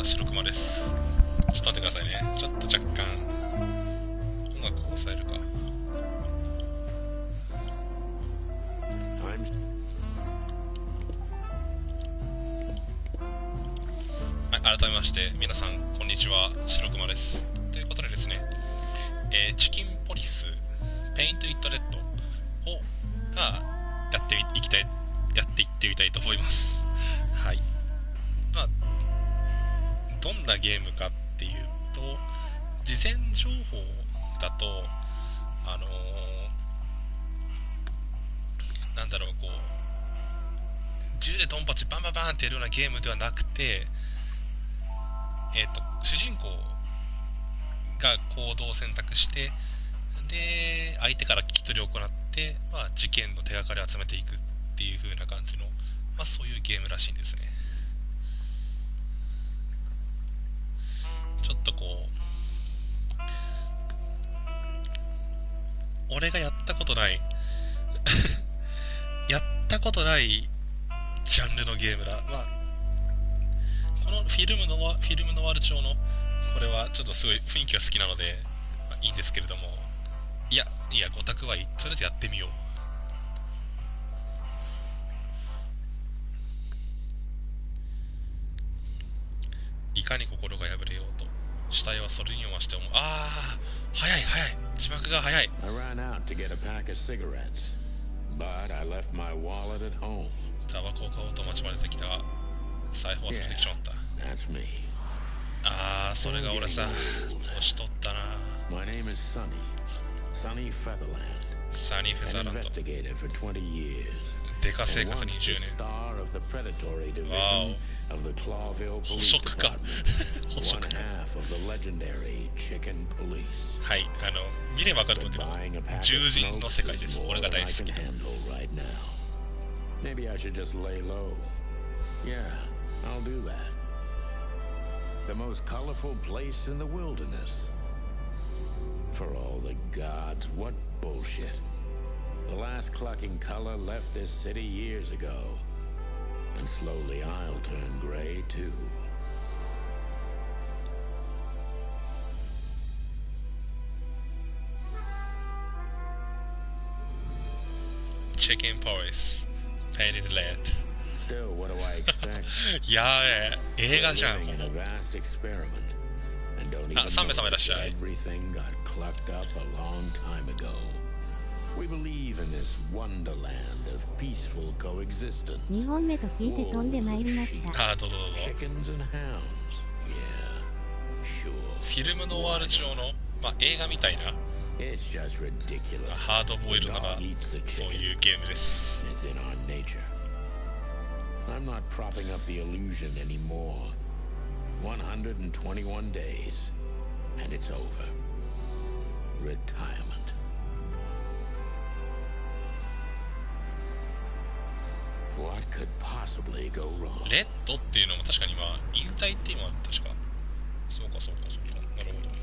白熊です。ちょっと待ってくださいね。ちょっと若干音楽を抑えるか。はい、改めまして皆さんこんにちは、白熊です。ということでですね、チキンポリスペイントイットレッドをやっていってみたいと思います。はい。まあどんなゲームかっていうと、事前情報だとなんだろう、こう銃でドンパチバンバンバンってやるようなゲームではなくて、主人公が行動を選択して、で相手から聞き取りを行って、事件の手がかりを集めていくっていう風な感じの、そういうゲームらしいんですね。ちょっとこう俺がやったことないやったことないジャンルのゲームだ。このフィルムノワール調のこれはちょっとすごい雰囲気が好きなので、いいんですけれども、いや5択はいい。とりあえずやってみよう。いかに心が破れようと死体はそれにも増して早い字幕が早い。I ran out to get a pack of cigarettes, but I left my wallet at home. タバコを買おうと街までできたが財布忘れてきちまった。 That's me. それが俺さ。年取ったな。 My name is Sonny Featherland. サニー・フェザー An ランド。 investigator for 20 years. デカ生 And 活 once 20 the 年。 star of the predatory Wow. division of the Clawville 捕 Police 食か Department. 捕 One 食か。 half of the legendary Chicken Police. はい、見ればわかると But 思うけど buying a pack of 獣人の世 smokes 界で is す。 more 俺が than 大 I 好 can き。 handle right now. Maybe I should just lay low. Yeah, I'll do that. The most colorful place in the wilderness. For all the gods, what bullshit. The last clucking color left this city years ago. And slowly I'll turn gray too. チキンポリスペインテッドレッ Still, what do I expect? ド。やべえ、映画じゃん。 We're living in a vast experiment. And don't even 3名様いらっ notice しゃ that い。 everything got clucked up a long time ago. We believe in this wonderland of peaceful coexistence. 2本目と聞いて飛んでまいりました。どうぞどうぞ。 Chickens and hounds. Yeah, sure. フィルムノワール調の、映画みたいな It's just ridiculous. ハードボイルドな The dog eats the そう chicken. いうゲームです。 It's in our nature. I'm not propping up the illusion anymore. 121 days, and it's over. Retirement. What could possibly go wrong? レッドっていうのも確かに引退っていうのは確かそうかなるほど。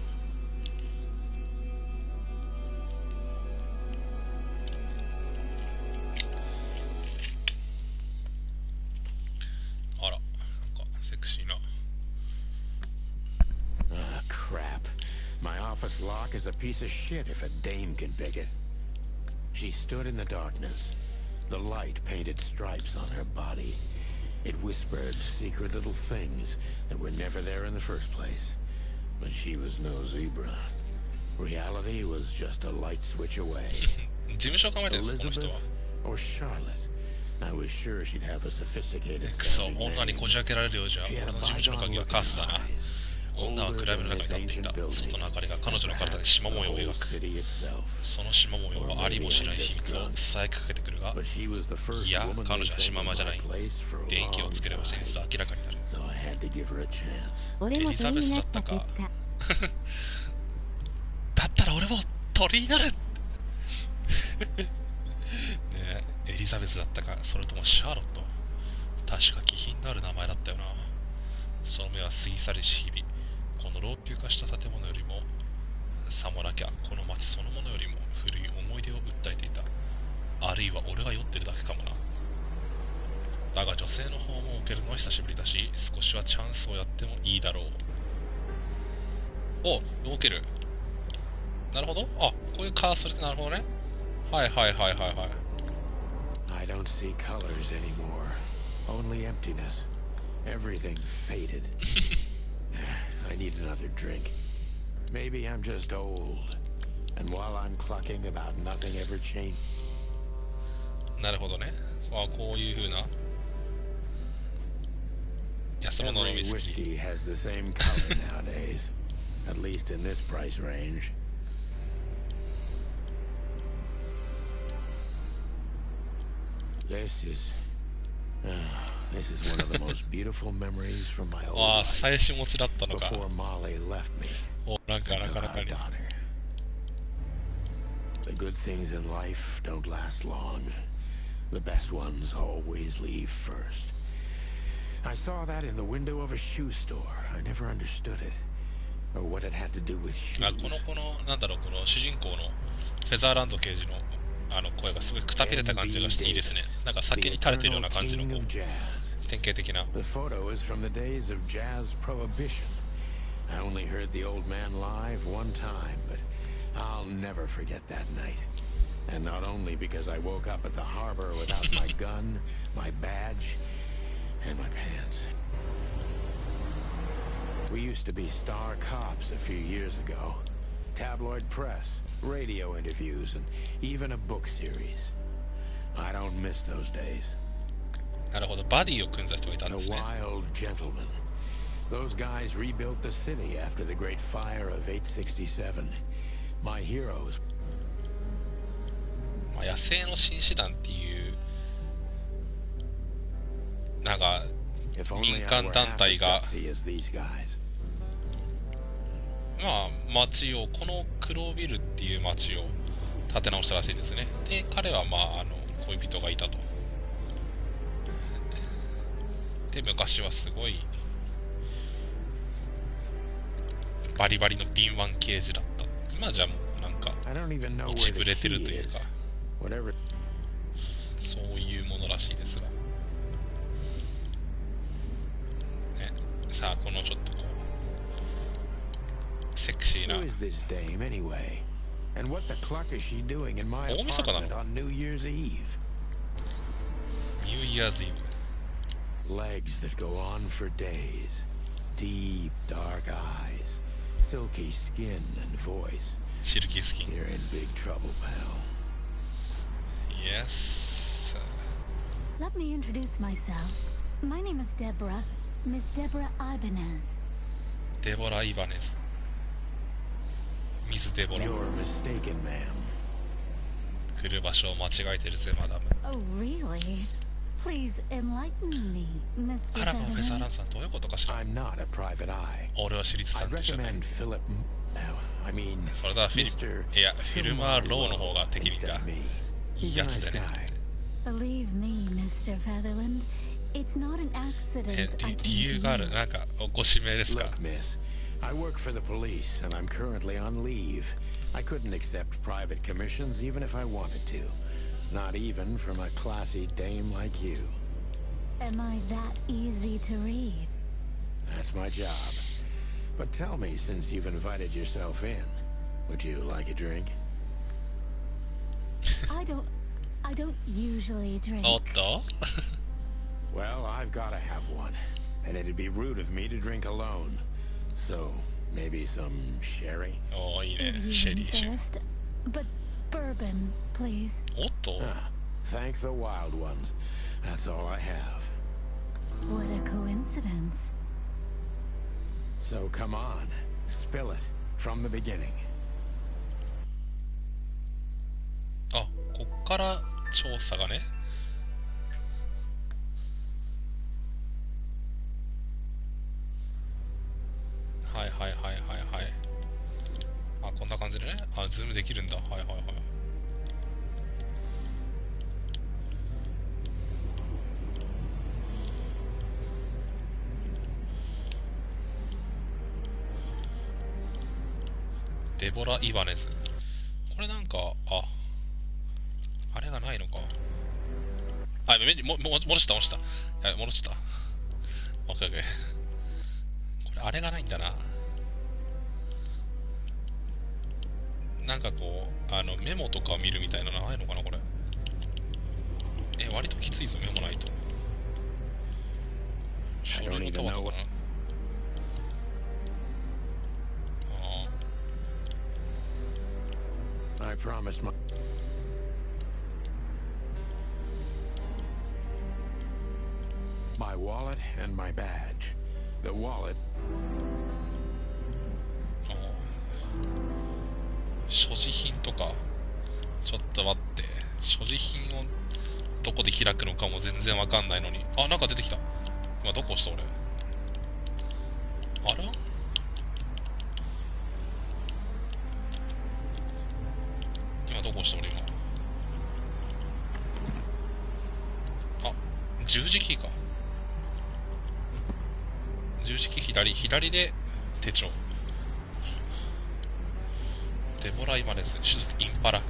あら、なんかセクシーな。 Ah, crap. My office lock is a piece of shit if a dame can pick it. She stood in the darkness. The light painted stripes on her body. It whispered secret little things that were never there in the first place. But she was no zebra. Reality was just a light switch away. 事務所構えてるんです、この人 Elizabeth は。 or Charlotte. I was sure she'd have a sophisticated クソ、 sounding 女に name. こじ開けられるようじゃ、 She 俺 had の a 事務所の bygone 鍵は look カ in スだ her な。 eyes. 女は Older 暗闇 than の中 this に立ってい ancient た。 building. 外の明かりが彼女の体に Perhaps 縞 the 模様を whole 描く。 city itself. その縞模様はありもしない秘密を伝えかけてくるが、 But she was the first いや、 womanly 彼女は thing シ in ママじゃない。 my place for a 電気を long つければ真実は time. 明らかになる。 So I had to give her a chance. 俺も鳥になった結果。だったら俺も鳥になるねえ、エリザベスだったか、それともシャーロット。確か気品のある名前だったよな。その目は過ぎ去りし日々、この老朽化した建物よりも、さもなきゃこの街そのものよりも古い思い出を訴えていた。あるいは俺が酔ってるだけかもな。だが女性の訪問を受けるのは久しぶりだし、少しはチャンスをやってもいいだろう。お、動ける。なるほど。あ、こういうカーソルでなるほどね。はいはいはいはいはい。I don't see colors anymore. Only emptiness. Everything faded. I need another drink. Maybe I'm just old. And while I'm clucking about nothing ever changed. なるほどね。あ、こういう風な安物のウ Every イスキー。 whiskey has the same color nowadays. At least in this price range. This is one of the most beautiful memories from my old ああ、 life 最初持ちだったのか。 before Molly left me お、なんか and なか took なか our に。 daughter. The good things in life don't last long. The best ones always leave first. I saw that in the window of a shoe store. I never understood it, or what it had to do with あ、 shoes. このなんだろう、この主人公のフェザーランド刑事の声がすごいくたびれた感じがしていいですね。なんか酒に垂れてるような感じのこう典型的な。 The photo is from the days of jazz prohibition. I only heard the old man live one time, but I'll never forget that night. And not only because I woke up at the harbor without my gun, my badge, and my pants. We used to be star cops a few years ago. Tabloid press, radio interviews, and even a book series. I don't miss those days. なるほど、バディを組んだ人がいたん The ですね。 wild gentlemen. Those guys rebuilt the city after the great fire of 867. My heroes. まあ、野生の紳士団っていうなんか If only 民 I 間 were 団 half 体 as が gutsy as these guys. まあ町をこの黒ビルっていう町を建て直したらしいですね。で彼はまあ恋人がいたと。で昔はすごいバリバリの敏腕刑事だった。今じゃもうなんか I don't even know 落 where ち the ぶれてる key という is. か Whatever. そういうものらしいですが、ね、さあこのちょっとこうセクシーな Who is this dame anyway? And what the cluck is she doing in my 大晦日なの？ apartment on New Year's Eve? ニューイヤーズイブ。 Legs that go on for days. Deep, dark eyes. Silky skin and voice. シルキースキン。 You're in big trouble, pal. Yes. Let me introduce myself. My name is Deborah, Miss Deborah Ibanez. デボラ・イバネズ。ミス・デボラ。 You're mistaken, ma'am. 来る場所を間違えてるぜ、マダム。 Oh, really? Please enlighten me, Mr. あら、プロフェッサー・ラ Featherman. ンさん、どういうことかしら。 I'm not a private eye. 俺は私立探 I'd 偵じゃない。 recommend Philip. I mean, それだ、フィリップ。 Mr. いや、フィルマー・ローの方が適任 instead だ of。me. いい He's a やつ nice でね。 guy. Believe me, Mr. Featherland, it's not an accident I 理由 came があ to る。 you. なんか、ご指名ですか。 Look, miss, I work for the police, and I'm currently on leave. I couldn't accept private commissions even if I wanted to. Not even from a classy dame like you. Am I that easy to read? That's my job. But tell me, since you've invited yourself in, would you like a drink? I don't usually drink. おっと Well, I've gotta have one. And it'd be rude of me to drink alone. So, maybe some sherry? おー、いいね。 If シェ you リー酒。 insist. But bourbon, please. おっと Ah, thank the wild ones. That's all I have. What a coincidence. So come on, spill it from the beginning. あ、こっから調査がね。はいはいはいはいはい。あ、こんな感じでね。あ、ズームできるんだ。はいはいはい。デボラ・イバネズ。これなんか、あれがないのか。あ、戻した。戻した。オッケーオッケー。これ、あれがないんだな。なんかこう、メモとかを見るみたいなのないのかな、これ。割ときついぞ、メモないと。書類のタワーとかな。I promised my wallet and my badge. The wallet. 所持品とか。ちょっと待って。所持品をどこで開くのかも全然わかんないのに。あ、なんか出てきた。今どこ押した俺。あら？今どこ押した俺今。あ、十字キーか。十字キー左で手帳。デボライマネス、種族インパラ。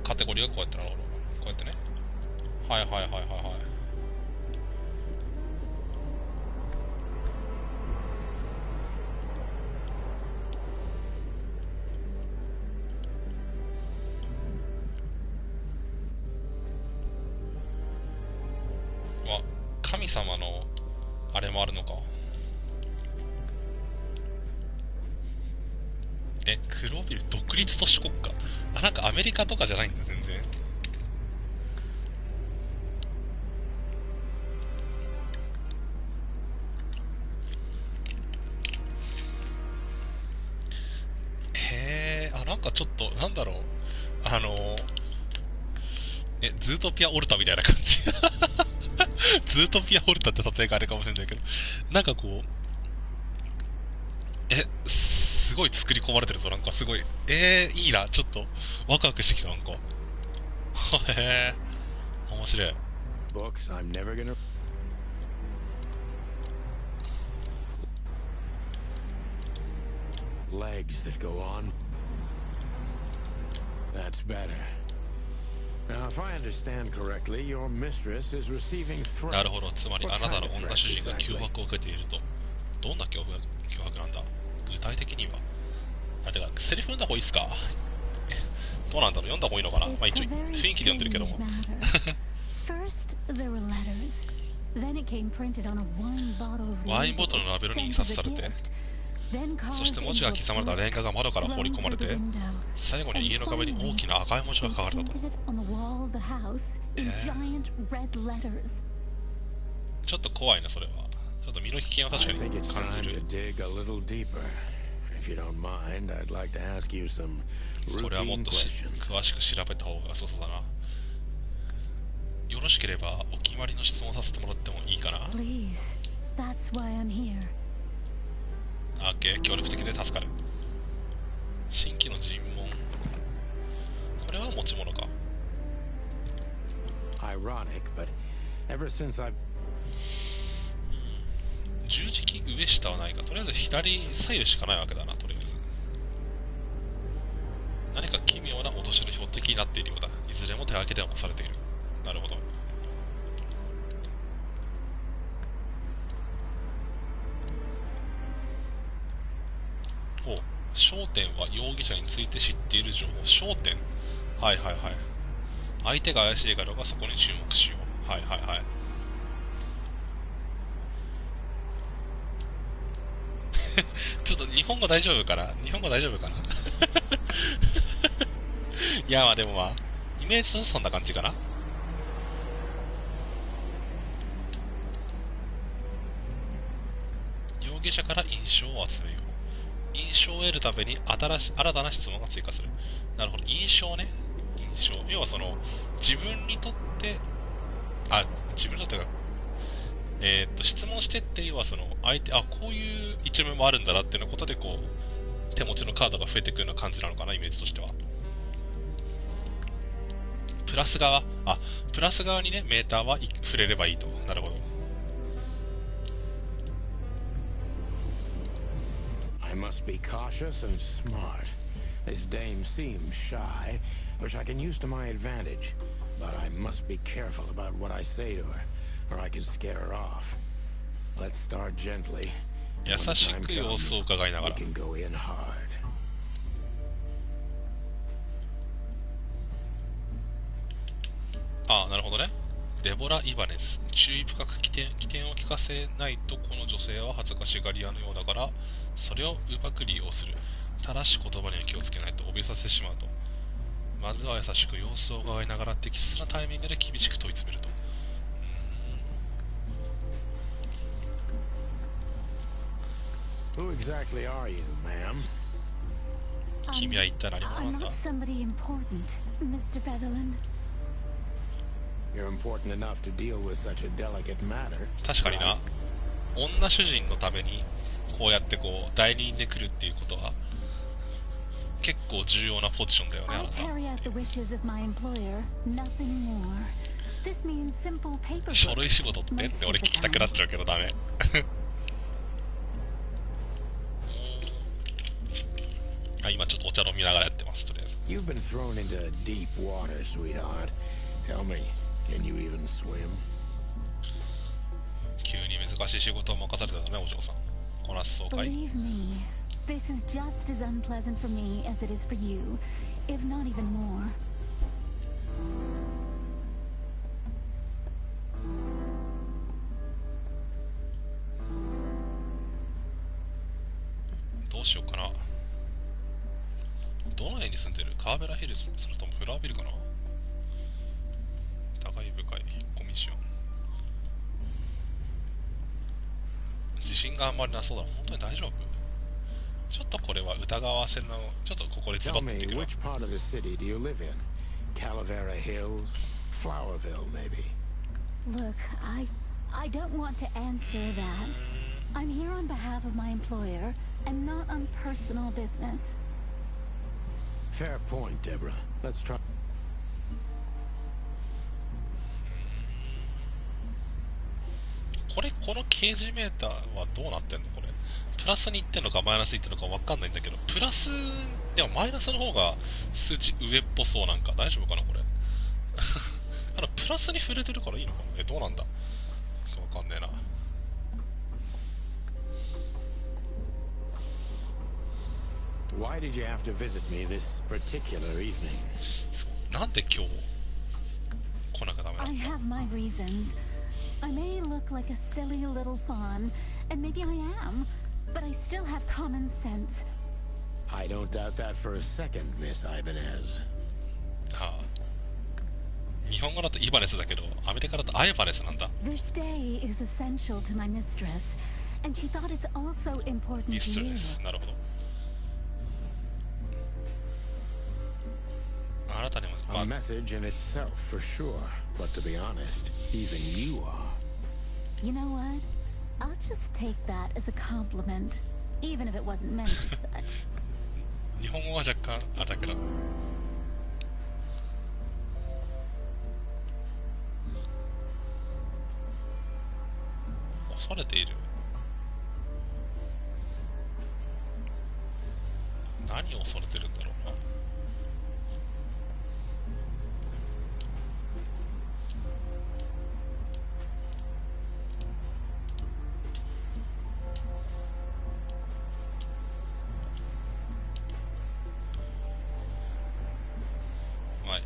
カテゴリーがこうやってなるほど。こうやってね。はい。神様のあれもあるのか。黒ビル独立都市国家。あ、なんかアメリカとかじゃないんだ全然。なんかちょっとなんだろう、ズートピアオルタみたいな感じ。ズートピアオルタって例えがあれかもしれないけど、なんかこう、すごい作り込まれてるぞ、なんかすごい。いいな、ちょっとワクワクしてきた、なんか。へー、面白い。Books I'm never gonna... Legs that go on. That's better. Now, if I understand correctly, your mistress is receiving threats. なるほど、つまりあなたの女主人が脅迫を受けていると。どんな脅迫なんだ？具体的には。てか、セリフ読んだ方がいいっすか？どうなんだろう、読んだ方がいいのかな。まあ一応、雰囲気で読んでるけども。ワインボトルのラベルに印刷されて、そして文字が刻まれたレンガが窓から放り込まれて、最後に家の壁に大きな赤い文字が書かれたと。ちょっと怖いな、それは。ちょっと身の危険は確かに感じる。これはもっと詳しく調べた方がそうだな。よろしければお決まりの質問させてもらってもいいかな。OK、協力的で助かる。新規の尋問。これは持ち物か。十字キー上下はないか。とりあえず左左右しかないわけだな、とりあえず。何か奇妙な落としの標的になっているようだ。いずれも手分けで押されている。なるほど。焦点は容疑者について知っている情報。焦点、はい。相手が怪しいかどうかそこに注目しよう。はい。ちょっと日本語大丈夫かな。いや、まあでもまあイメージとしてそんな感じかな。容疑者から印象を集めよう。印象を得るために新たな質問が追加する。なるほど、印象ね。要はその自分にとってか、質問してって、要はその相手、こういう一面もあるんだなっていうことでこう手持ちのカードが増えていくような感じなのかな、イメージとしては。プラス側にね、メーターは触れればいいと。なるほど。I must be cautious and smart. This dame seems shy, which I can use to my advantage. But I must be careful about what I say to her, or I can scare her off. Let's start gently. 優しく様子を伺いながら。 We can go in hard. ああ、なるほどね。デボラ・イバネス。注意深く起点を聞かせないとこの女性は恥ずかしがり屋のようだから、それをうまく利用する。ただし言葉には気をつけないと怯えさせてしまうと。まずは優しく様子を伺いながら適切なタイミングで厳しく問い詰めると。Who exactly are you, ma'am? 君は一体何者なんだ？ I'm not somebody important, Mr. Featherland. You're important enough to deal with such a delicate matter. 確かにな。女主人のためにこうやってこう代理人で来るっていうことは結構重要なポジションだよね、あ I なた。 carry out the wishes of my employer, nothing more. This means simple paperwork. 書類仕事ってって俺聞きたくなっちゃうけどダメ。あ、今ちょっとお茶飲みながらやってます、とりあえず。 You've been thrown into deep water, sweetheart. Tell me, can you even swim? 急に難しい仕事を任されたため、お嬢さん。こなすそうかい？ Believe me, this is just as unpleasant for me as it is for you, if not even more. どうしようかな。どの辺に住んでる？カーベラヒルズ、それともフラービルかな？疑い深い引っ込み思案。自信があんまりなそうだ。本当に大丈夫？ちょっとこれは疑わせの、ちょっとここでズバ Tell ッと言って me, くれ。 which part of the city do you live in? Calavera Hills? Flowerville, maybe? Look, I don't want to answer that. I'm here on behalf of my employer and not on personal business. Fair point, Deborah. Let's try. この掲示メーターはどうなってんのこれ。プラスにいってんのかマイナスにいってんのか分かんないんだけど、プラス、でもマイナスの方が数値上っぽそうなんか大丈夫かなこれ。プラスに触れてるからいいのかな。どうなんだ分かんねえな。Why did you have to visit me this particular evening? そうなんで今日来なきゃダメな I んだ。 have my reasons. I may look like a silly little fawn, and maybe I am, but I still have common sense. I don't doubt that for a second, Miss Ibanez. はあ、日本語だとイバネスだけど、アメリカだとアイバネスなんだ。 This day is essential to my mistress, and she thought it's also important ミ to スト you. レス。なるほど。あなたにも、ま A あ、 message in itself, for sure. But to be honest, even you are. You know what? I'll just take that as a compliment, even if it wasn't meant as such. 日本語は若干あれだけど。恐れている。何を恐れてるんだろうな。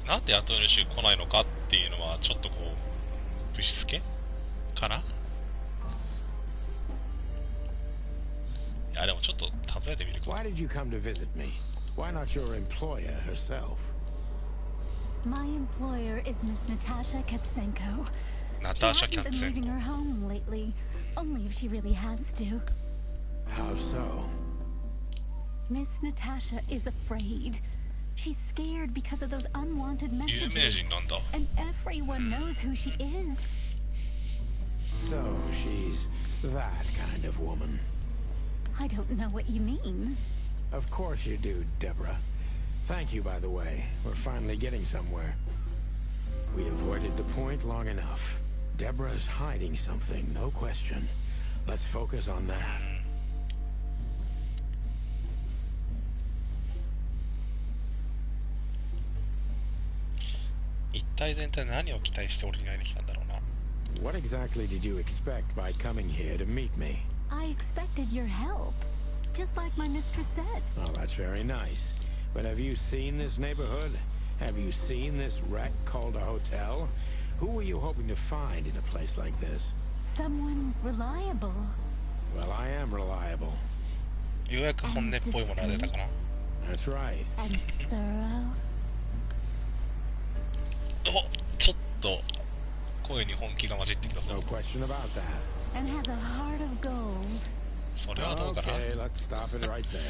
なんで後の週来ないのかっていうのはちょっとこうぶしつけかな。いやでもちょっと例えてみるか。 Why did you come to visit me? Why not your employer herself? My employer is Miss Natasha Katsenko. ナ She ターシャ・ hasn't キャッ been ツェン leaving her home lately, only if she really has to. How so? Miss Natasha is afraid. She's scared because of those unwanted 有名 messages. 人なんだ。 And everyone knows who she is. So she's that kind of woman. I don't know what you mean. Of course you do, Deborah. Thank you, by the way. We're finally getting somewhere. We avoided the point long enough. Deborah's hiding something, no question. Let's focus on that. 体全体何を期待して俺に会いに来たんだろうな。What exactly did you expect by coming here to meet me? I expected your help, just like my mistress said. Oh, that's very nice. But have you seen this neighborhood? Have you seen this wreck called a hotel? Who were you hoping to find in a place like this? Someone reliable. Well, I am reliable. ようやく本音っぽいものが出たかな。 That's right. And thorough. お、ちょっと声に本気が混じってきたぞ。 No question about that. And has a heart of gold. それはどうかな。 Okay, let's stop it right there.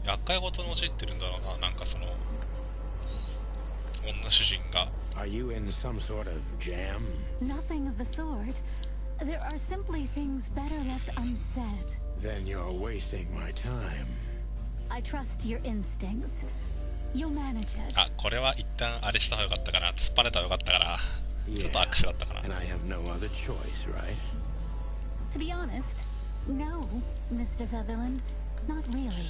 厄介事に陥ってるんだろうな。なんかその女主人が。 Are you in some sort of jam? Nothing of the sort. There are simply things better left unsaid. Then you're wasting my time. I trust your instincts. You'll manage it. あ、これは一旦あれした方がよかったかな。突っ張れた方がよかったから。ちょっと握手だったかな。 And I have no other choice, right? To be honest, no, Mr. Featherland. Not really.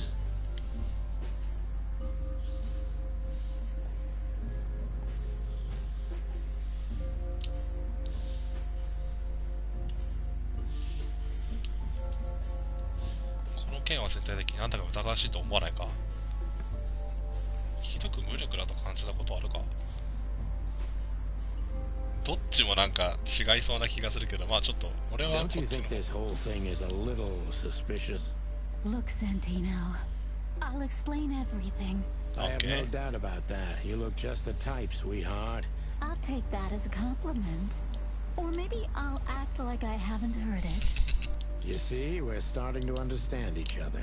この件は全体的になんだか疑わしいと思わないか。ひどく無力だと感じたことあるか。どっちもなんか違いそうな気がするけど、まあちょっと俺はこっ Don't ち you の。 think this whole thing is a little suspicious? Look, Santino. I'll explain everything. I have Okay. no doubt about that. You look just the type, sweetheart. I'll take that as a compliment. Or maybe I'll act like I haven't heard it. You see, we're starting to understand each other.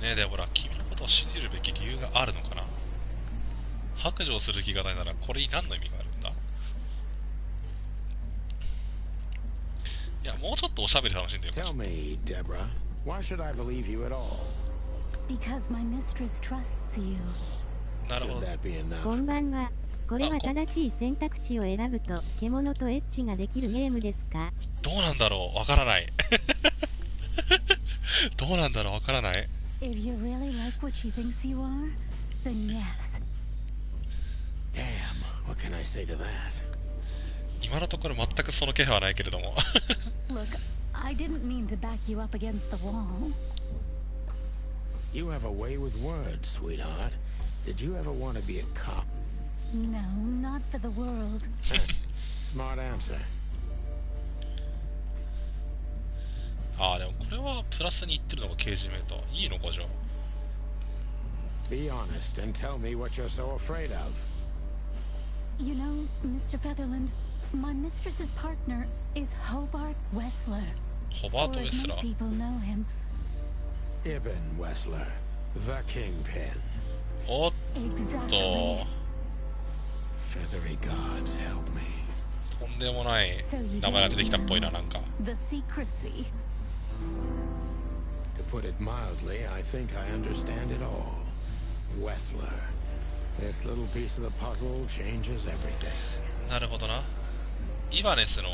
ねえデボラ、君のことを信じるべき理由があるのかな。白状する気がないならこれに何の意味があるんだ。いや、もうちょっとおしゃべり楽しんでよ。 Tell me, Deborah, why should I believe you at all? Because my mistress trusts you. なるほ Should ど。 that be こ enough? んばんは。これは正しい選択肢を選ぶと獣とエッチができるゲームですか？どうなんだろう、わからない。どうなんだろう、わからない。 If you really like what she thinks you are, then yes. Damn, what can I say to that? 今のところ全くその気配はないけれども。 Look, I didn't mean to back you up against the wall. You have a way with words, sweetheart. Did you ever want to be a cop? No, not for the world. Smart answer. ああ、でもこれはプラスに言ってるのが刑事メート。いいのかじゃあ。 Be honest and tell me what you're so afraid of. You know, Mr. Featherland, my mistress's partner is Hobart Wessler. ホバー Or ト・ウェ as スラ most ー。 people know him, Ibn Wessler, the kingpin. おっ exactly. と、 Feathery gods help me. とんでもない名前が出てきたっぽいな、なんか。 The secrecy. To put it mildly, I think I understand it all. Wessler. This little piece of the puzzle changes everything. なるほどな。イバネスの、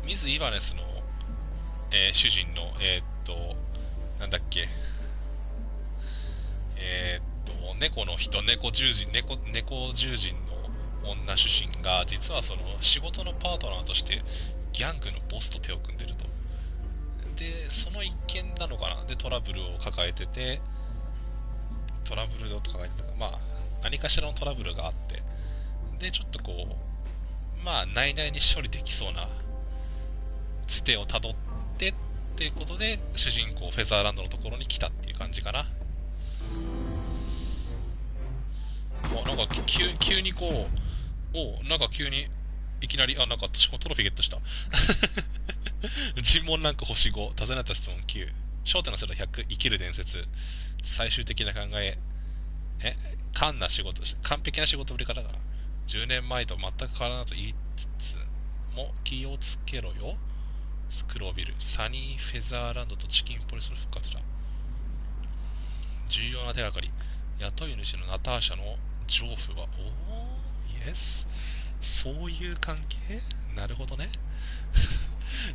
ミズ・イバネスの、主人の、なんだっけ。猫の人、猫獣人の女主人が、実はその仕事のパートナーとしてギャングのボスと手を組んでると。で、その一件なのかな。で、トラブルを抱えてて、トラブルを抱えてたか、まあ、何かしらのトラブルがあって、で、ちょっとこう、まあ、内々に処理できそうなつてをたどってっていうことで、主人公フェザーランドのところに来たっていう感じかな。なんか急にこう、なんか急にいきなり、なんか私もトロフィーゲットした。尋問ランク星5、尋ねた質問9、焦点のセロ100、生きる伝説、最終的な考え、完璧な仕事ぶり方かな。10年前と全く変わらないと言いつつも気をつけろよ。スクロービル、サニーフェザーランドとチキンポリスの復活だ。重要な手がかり、雇い主のナターシャの情婦は、イエス。そういう関係？なるほどね。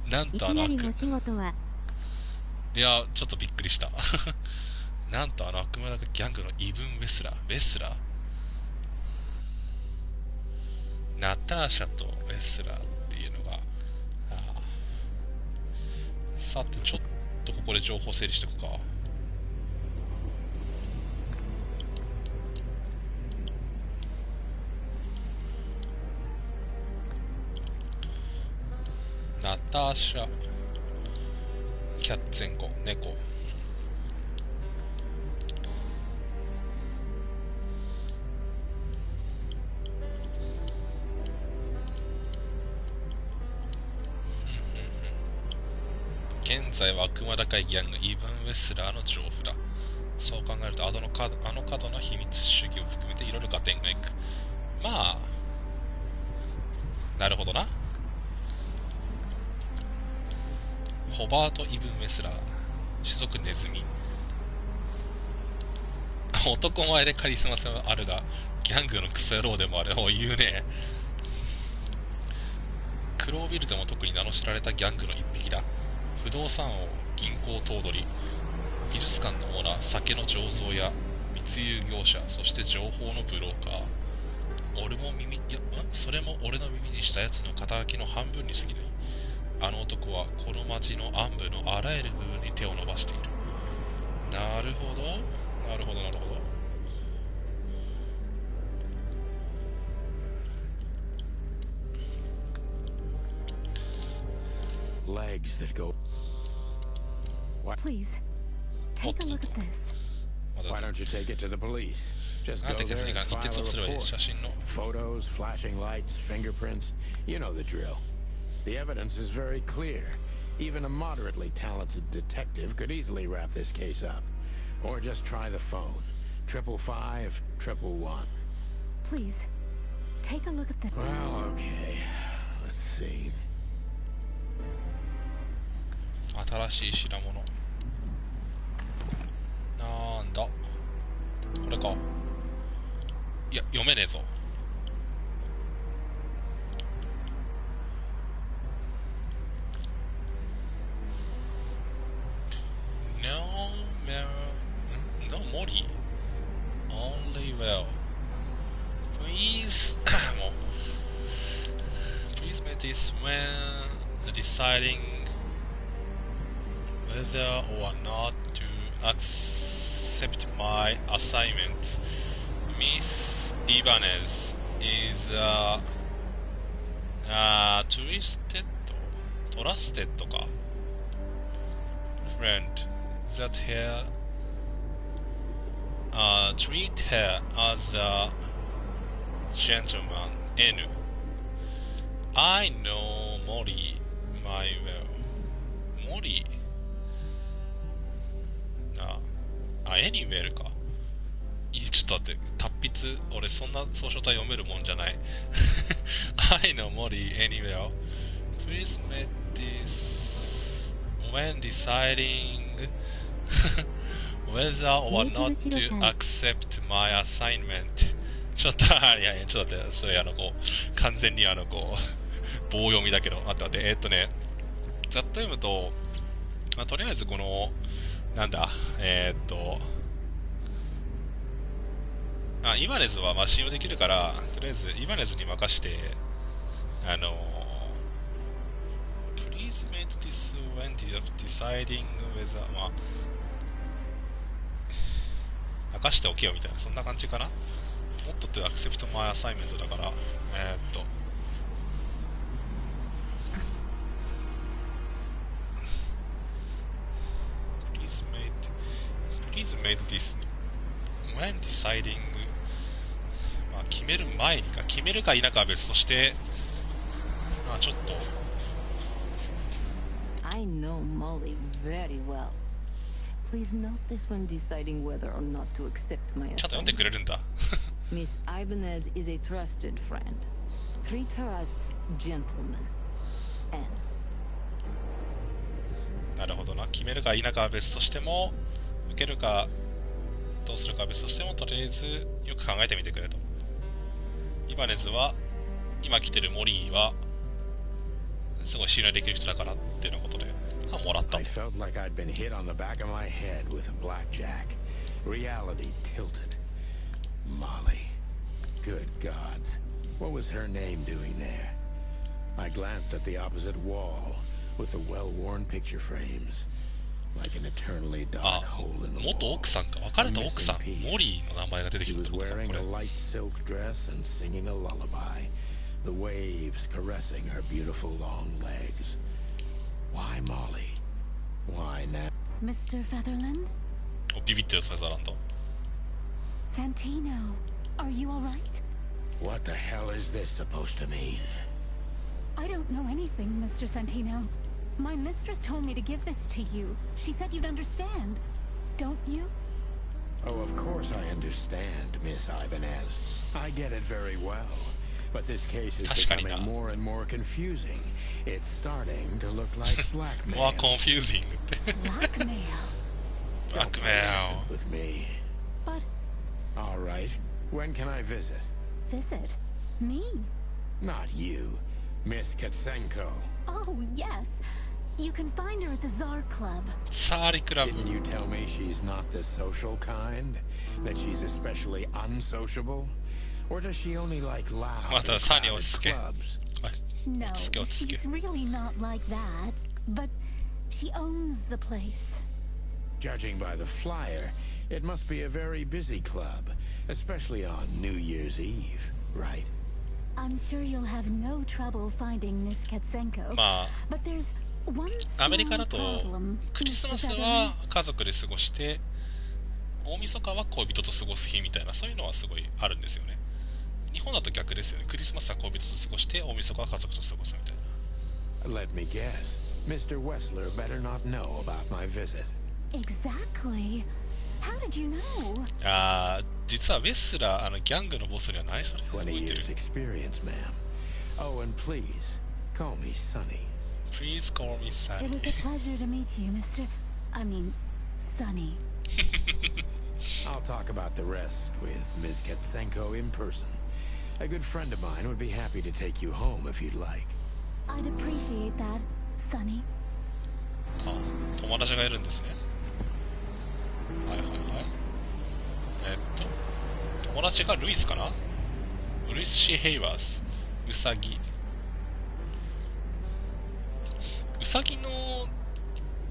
なんいときなりの仕事は。いや、ちょっとびっくりした。なんと悪魔だがギャングのイブン・ウェスラーナターシャとウェスラーっていうのが、さてちょっとここで情報整理していこうか。ナターシャ、キャッツェンコ、猫。現在は悪魔高いギャングイヴァン・ウェスラーの情婦だ。そう考えるとあの過度な秘密主義を含めていろいろ合点がいく。まあなるほどな。ホバート・イブン・ウェスラー、種族ネズミ。男前でカリスマ性はあるがギャングのクソ野郎でもあれを言うね。クロービルでも特に名の知られたギャングの一匹だ。不動産王、銀行頭取、美術館のオーナー、酒の醸造屋、密輸業者、そして情報のブローカー。それも俺の耳にしたやつの肩書きの半分に過ぎない。あの男はこの町の暗部のあらゆる部分に手を伸ばしている。なるほど。Legs that go. Please, take a look at this. Why don't you take it to the police? Just go なんで警察 there に and 一 file 徹 a をすればいい。 report. 写真の Photos, flashing lights, fingerprints. You know the drill. The evidence is very clear. Even a moderately talented detective could easily wrap this case up. Or just try the phone. 555-111. Please, take a look at this. Well, okay. Let's see. 新しい品物。なんだこれか。いや、読めねえぞ。No mirror, no Mori, only well. Please, もう Please make this when deciding whether or not to accept my assignment. Miss Ibanez is trusted か friend that her treat her as a gentleman. N. I know Mori my well. Mori? Anywhere か。いや、ちょっと待って、達筆、俺そんな草書体読めるもんじゃない。I know Mori anywhere. Please make this when deciding whether or not to accept my assignment. ちょっと、ちょっと待って、それ完全に棒読みだけど、待って、ざっと読むと、とりあえずこの、なんだ、イバネズは信用できるから、とりあえずイバネズに任して、Please make this when deciding whether 任しておけよみたいな、そんな感じかな。もっとto accept my assignment だから、Please make this when deciding 決める前にか、決めるか否かは別として、ちょっと I know Molly very well. Please note this when deciding whether or not to accept my ちゃんと読んでくれ assignment. るんだ。Miss Ibanez is a trusted friend. Treat her as gentleman. N. なるほどな。決めるか否かは別としても、受けるかどうするかは別としても、とりあえずよく考えてみてくれと。イバネズ今来てるモリーはすごい信頼できる人だからっていうようなことで、もらった。 I felt like I'd been hit on the back of my head with a blackjack. Reality tilted. Molly. Good gods. What was her name doing there? I glanced at the opposite wall with the well-worn picture frames. Like an eternally dark hole in the 元 wall. 奥さんか、別れた奥さん、モリーの名前が出てき She たって was ことか、 wearing これ。 a light silk dress and singing a lullaby. The waves caressing her beautiful long legs. Why Molly? Why now? Mr. Featherland? ビビってるスペースアランド。 Santino, are you all right? What the hell is this supposed to mean? I don't know anything, Mr. Santino. My mistress told me to give this to you. She said you'd understand. Don't you? Oh, of course I understand, Miss Ibanez. I get it very well. But this case is becoming more and more confusing. It's starting to look like blackmail. More confusing. Blackmail? Blackmail. With me. But... All right. When can I visit? Visit? Me? Not you. Miss Katsenko. Oh, yes. You can find her at the Tsar Club. Tsar Club. Didn't you tell me she's not the social kind? That she's especially unsociable? Or does she only like loud and crowded clubs? No, she's really not like that. But she owns the place. Judging by the flyer, it must be a very busy club, especially on New Year's Eve, right? I'm sure you'll have no trouble finding Miss Katsenko. But there's one small アメリカだと problem, クリスマスは家族で過ごして、大晦日は恋人と過ごす日みたいな、そういうのはすごいあるんですよね。日本だと逆ですよね。クリスマスは恋人と過ごして、大晦日は家族と過ごすみたいな。 Let me guess. Mr. Wessler better not know about my visit. Exactly. How did you know? 実はウェスラー、ギャングのボスには内緒で覚えてる。 20 years experience, ma'am. Oh, and please, call me Sonny. Please call me Sonny. It was a pleasure to meet you, Sonny. I'll talk about the rest with Ms. Katsenko in person. A good friend of mine would be happy to take you home if you'd like. I'd appreciate that, Sonny. 友達がいるんですね。はいはいはい。友達がルイスかな？ルイス・シー・ヘイワース。ウサギ。ウサギの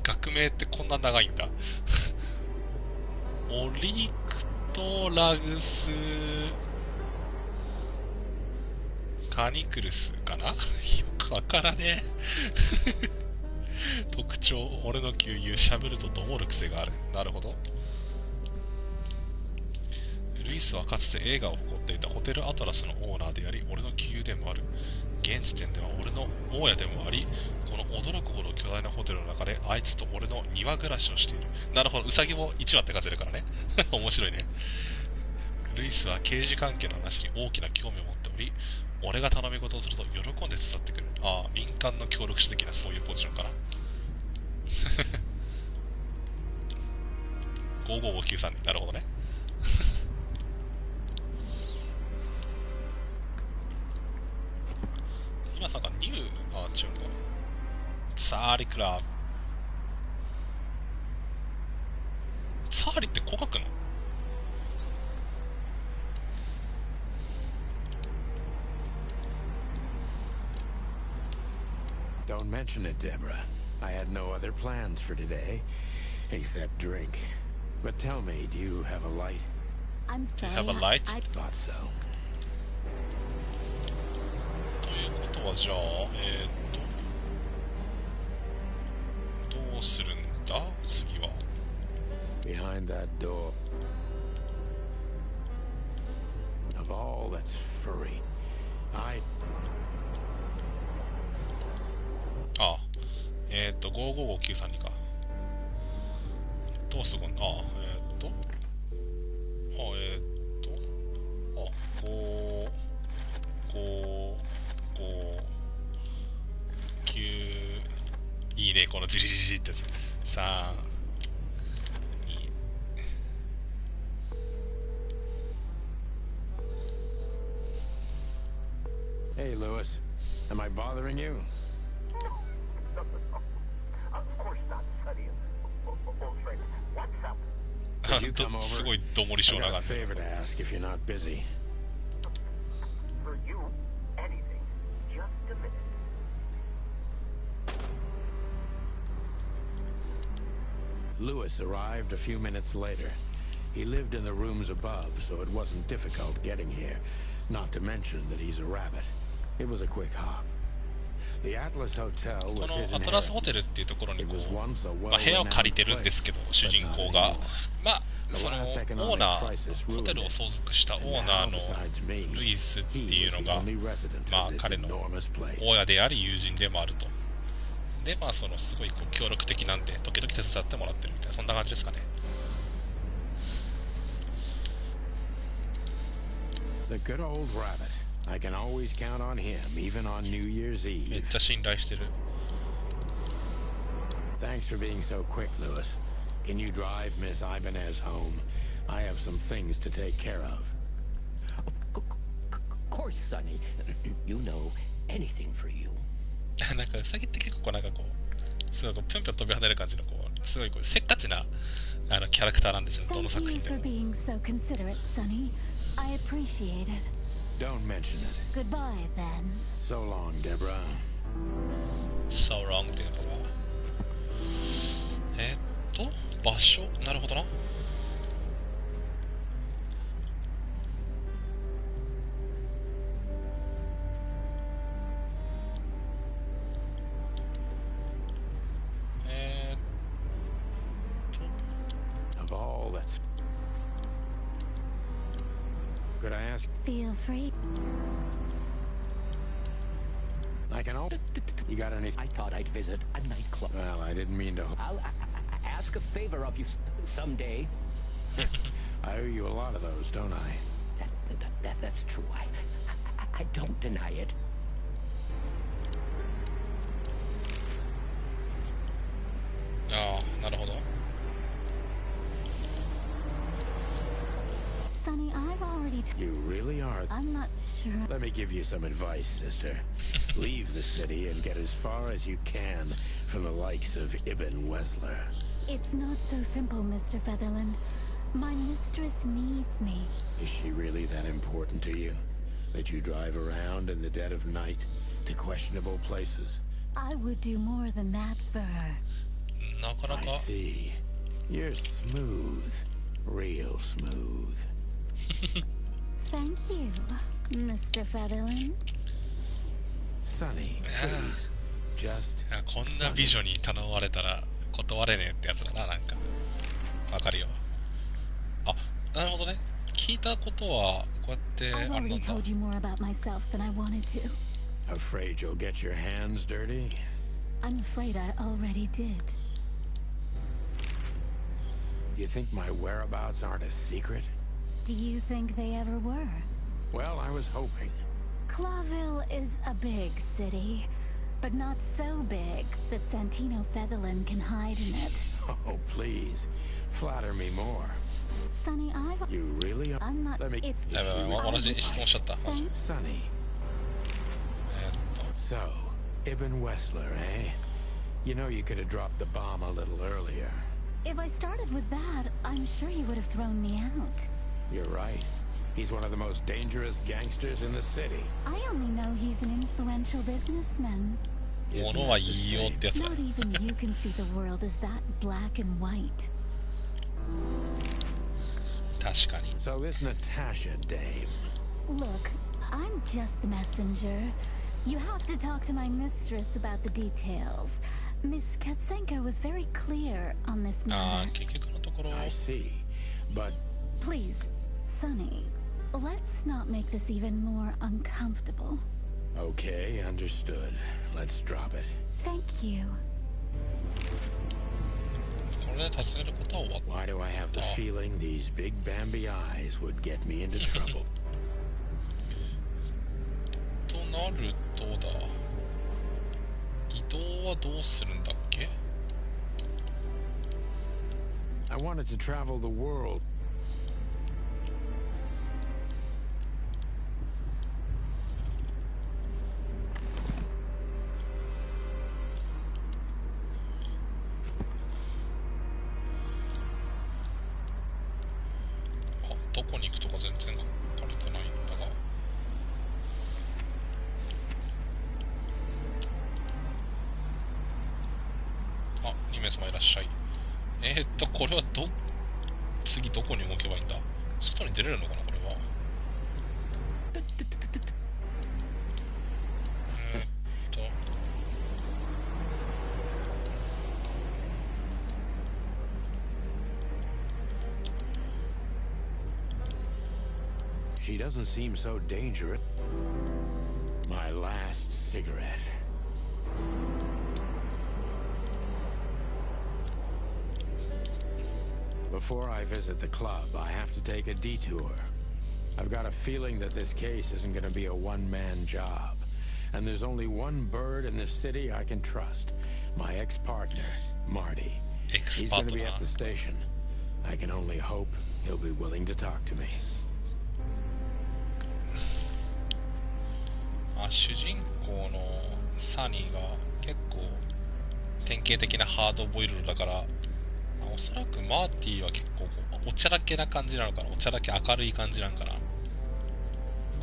学名ってこんな長いんだ。オリクトラグスカニクルスかな？よくわからねえ。特徴、俺の給油、しゃべるとどもる癖がある。なるほど。ルイスはかつて映画を誇っていたホテルアトラスのオーナーであり、俺の給油でもある。現時点では俺の大家でもあり、この驚くほど巨大なホテルの中であいつと俺の庭暮らしをしている。なるほど、ウサギも1羽って数えるからね。面白いね。ルイスは刑事関係の話に大きな興味を持っており、俺が頼み事をすると喜んで手伝ってくる。民間の協力者的なそういうポジションかな。55593になるほどね。今さんがニュー、違うんだ。ツァーリクラブ。ツァーリってこう書くの？ Don't mention it, Deborah. I had no other plans for today, except drink. But tell me, do you have a light? I'm sorry. Do you have a light? I thought so. ということはじゃあ、どうするんだ次は。Behind that door. Of all that's furry,55593か。どうするんだいいね、このジリジリってやつ。3、2、Hey, Lewis. Am I bothering you? Of course not, Sonny. Old friend, what's up? Could you come over? すごいどもり性 I な got 感 a じ。 favor to ask if you're not busy. For you, anything. Just a minute. Lewis arrived a few minutes later. He lived in the rooms above, so it wasn't difficult getting here. Not to mention that he's a rabbit. It was a quick hop. The Atlas Hotel こ was の his アトラスホ inheritance. テルっていうところに It こ was う、 once a まあ、部屋を借りて well-renowned るんですけ place, ど、主 but 人 not 公が anymore. まあそのオーナー、ホテルを相続したオーナーのルイスっていうのが、まあ彼の親であり友人でもあると。で、まあそのすごいこう協力的なんで、時々手伝ってもらってるみたいな、そんな感じですかね。The good old rabbit. I can always count on him, even on New Year's めっ Eve. ちゃ信頼してる。Thanks for being so quick, Lewis. Can you drive Miss Ibanez home? I have some things to take care of. Of course, Sonny. You know anything for you. なんかウサギって結構こうなんかこうすごいこうぴょんぴょん飛び跳ねる感じのこうすごいこうせっかちなキャラクターなんですよ、どの Thank 作 you 品で for も。 being so considerate, Sonny. I appreciate it. Don't mention it. Goodbye, then. So long, Deborah. So long っていうのは場所なるほどな。Of all that's... Could I ask? Feel free. I can all... You got any... I thought I'd visit a nightclub. Well, I didn't mean to... I'll ask a favor of you someday. I owe you a lot of those, don't I? That's true. I don't deny it. Ah, なるほど。Sonny, I've already You really are... I'm not sure. Let me give you some advice, sister. Leave the city and get as far as you can from the likes of Ibn Wesler. It's not so simple, Mr. Featherland. My mistress needs me. Is she really that important to you? That you drive around in the dead of night to questionable places? I would do more than that for her. なかな I か see. You're smooth. Real smooth. Thank you, Mr. Featherland. Sonny, please. Just... こんな美女に頼まれたら断れねえってやつだな、なんか。わかるよ。あ、なるほどね。聞いたことは、こうやって、 I've あれな already んだ。 told you more about myself than I wanted to. Afraid you'll get your hands dirty? I'm afraid I already did. Do you think my whereabouts aren't a secret? Do you think they ever were? Well, I was hoping. Clawville is a big city, but not so big that Santino Featherland can hide in it. Oh, please. Flatter me more. Sonny, You really are... I'm not... Let me... It's... Is she やばいやばい、 really- 同じ質問しちゃった。 Thank Sonny. と So, Ibn Wesler, eh? You know you could have dropped the bomb a little earlier. If I started with that, I'm sure you would have thrown me out. You're right. He's one of the most dangerous gangsters in the city. I only know he's an influential businessman. Isn't 物 that は the 言いよう same? ってやつだ Not。even you can see the world as that black and white. 確かに。 So this Natasha dame... Look, I'm just the messenger. You have to talk to my mistress about the details. Miss Katsenko was very clear on this あ matter. あ、結局のところ、 I see. But Please, Sonny, let's not make this even more uncomfortable. okay, understood. Let's drop it. Thank you. これで尋ねることは終わった。 Why do I have the feeling these big Bambi eyes would get me into trouble? となるとだ。移動はどうするんだっけ？ I wanted to travel the world. こに行くとか全然書かれてないんだが。あ、2名様いらっしゃい。これは次どこに動けばいいんだ？外に出れるのかな、これは。She doesn't seem so dangerous. My last cigarette. Before I visit the club, I have to take a detour. I've got a feeling that this case isn't going to be a one-man job. And there's only one bird in this city I can trust. My ex-partner, Marty. He's going to be at the station. I can only hope he'll be willing to talk to me. 主人公のサニーが結構典型的なハードボイルドだから、おそらくマーティは結構おちゃらけな感じなのかな、おちゃらけ明るい感じなんかな、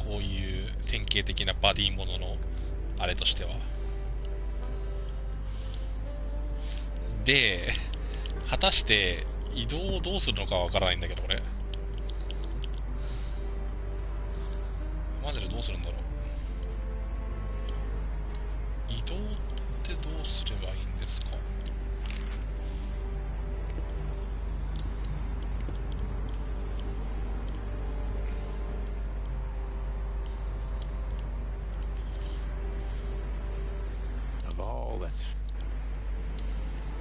こういう典型的なバディもののあれとしては。で、果たして移動をどうするのかわからないんだけど、俺マジでどうするんだろう。移動ってどうすればいいんですか。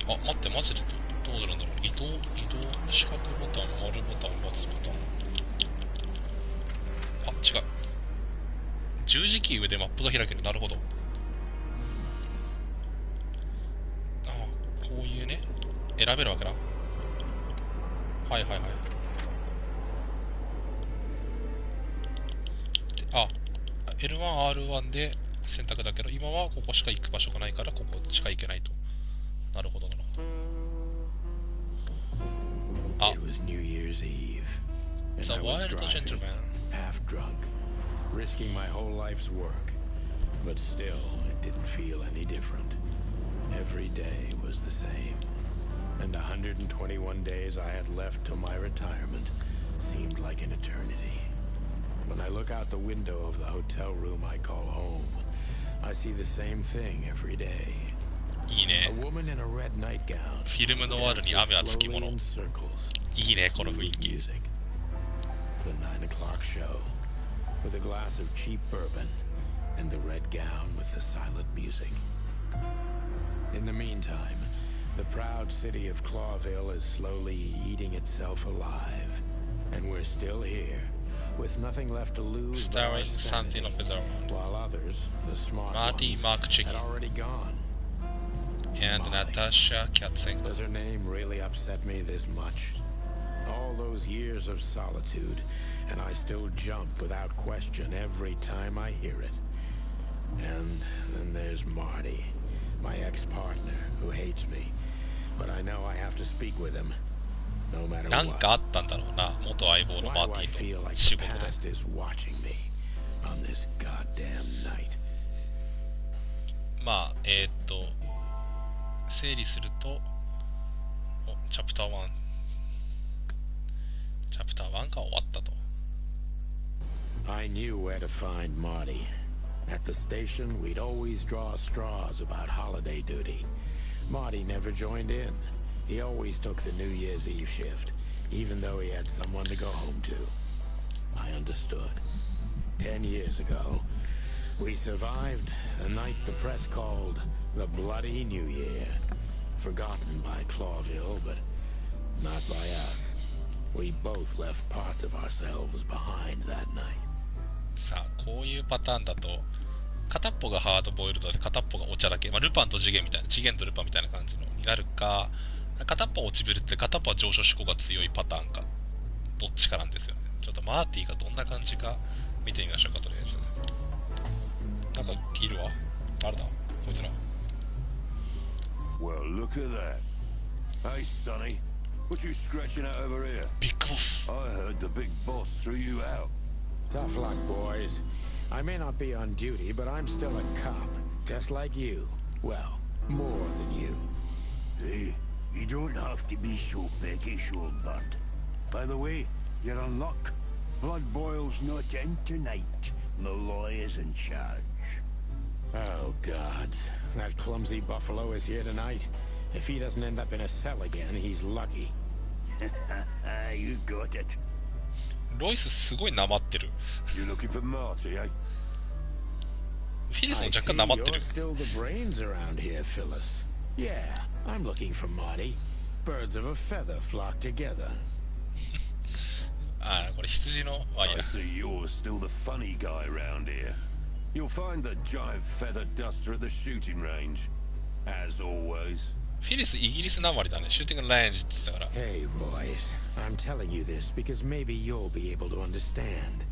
あ、待って、マジでどうするんだろう。移動、四角ボタン、丸ボタン、×ボタン。あ、違う。十字キー上でマップが開ける。なるほど。こういうね、選べるわけだ。はいはいはい。L1、R1 で選択だけど、今はここしか行く場所がないから、ここしか行けないと。なるほどなるほど。あ、It was New Year's Eve, and The I was Wild driving, Gentleman. half drunk, risking my whole life's work. But still, it didn't feel any different. Every day was the same, and the 121 days I had left till my retirement seemed like an eternity. When I look out the window of the hotel room I call home, I see the same thing every day. いいね。 A woman in a red nightgown. フィルムノワールに雨はつきもの。いいね、この雰囲気。 The 9 o'clock show, with a glass of cheap bourbon, and the red gown with the silent music. In the meantime, the proud city of Clawville is slowly eating itself alive, and we're still here, with nothing left to lose but our Starring sanity, Santino Pizarro, while others, the smart Marty ones, Mark had Chicken, already gone. and Molly. Natasha Katzenko. Does her name really upset me this much? All those years of solitude, and I still jump without question every time I hear it. And then there's Marty, my ex-partner, who hates me. But I know I have to speak with him, no matter なん what. かあったんだろうな、元相棒の Why マ do ー I ティ feel と like 仕 the 事で。 past is watching me on this goddamn night? まあ、整理すると、チャプター1。チャプター1が終わったと。I knew where to find Marty. At the station, we'd always draw straws about holiday duty. Marty never joined in. He always took the New Year's Eve shift, even though he had someone to go home to. I understood. 10 years ago, we survived the night the press called the Bloody New Year. Forgotten by Clawville, but not by us. We both left parts of ourselves behind that night. さあ、こういうパターンだと、片っぽがハードボイルドで片っぽがおちゃらけ、まあ、ルパンと次元みたいな、次元とルパンみたいな感じのになるか、片っぽは落ちぶれて片っぽは上昇志向が強いパターンか、どっちかなんですよね。ちょっとマーティがどんな感じか見てみましょうか、とりあえず。なんかいるわ。誰だこいつら。 Well, look at that. Hey, Sonny. What you scratching out over here? ビッグボス。 I heard the big boss threw you out. Tough luck, boys. I may not be on duty, but I'm still a cop, just like you. Well, more than you. Hey, you don't have to be so peckish, old bird. By the way, you're on luck. Blood Boil's not in tonight. Malloy is in charge. Oh, God. That clumsy buffalo is here tonight. If he doesn't end up in a cell again, he's lucky. You got it. ロイスすごいなまってる。 You looking for Marty, eh? フィリスも I 若 see 干なまってる you're。still the brains around here, Phyllis. Yeah, I'm looking for Marty. Birds of a feather flock together. ああ、これ羊の。あ、い I や。 see you're still the funny guy round here. You'll find the giant feather duster at the shooting range. As always. フィリスイギリスなまりだね。シューティングレンジって言ってたから。 Hey, Royce, I'm telling you this because maybe you'll be able to understand.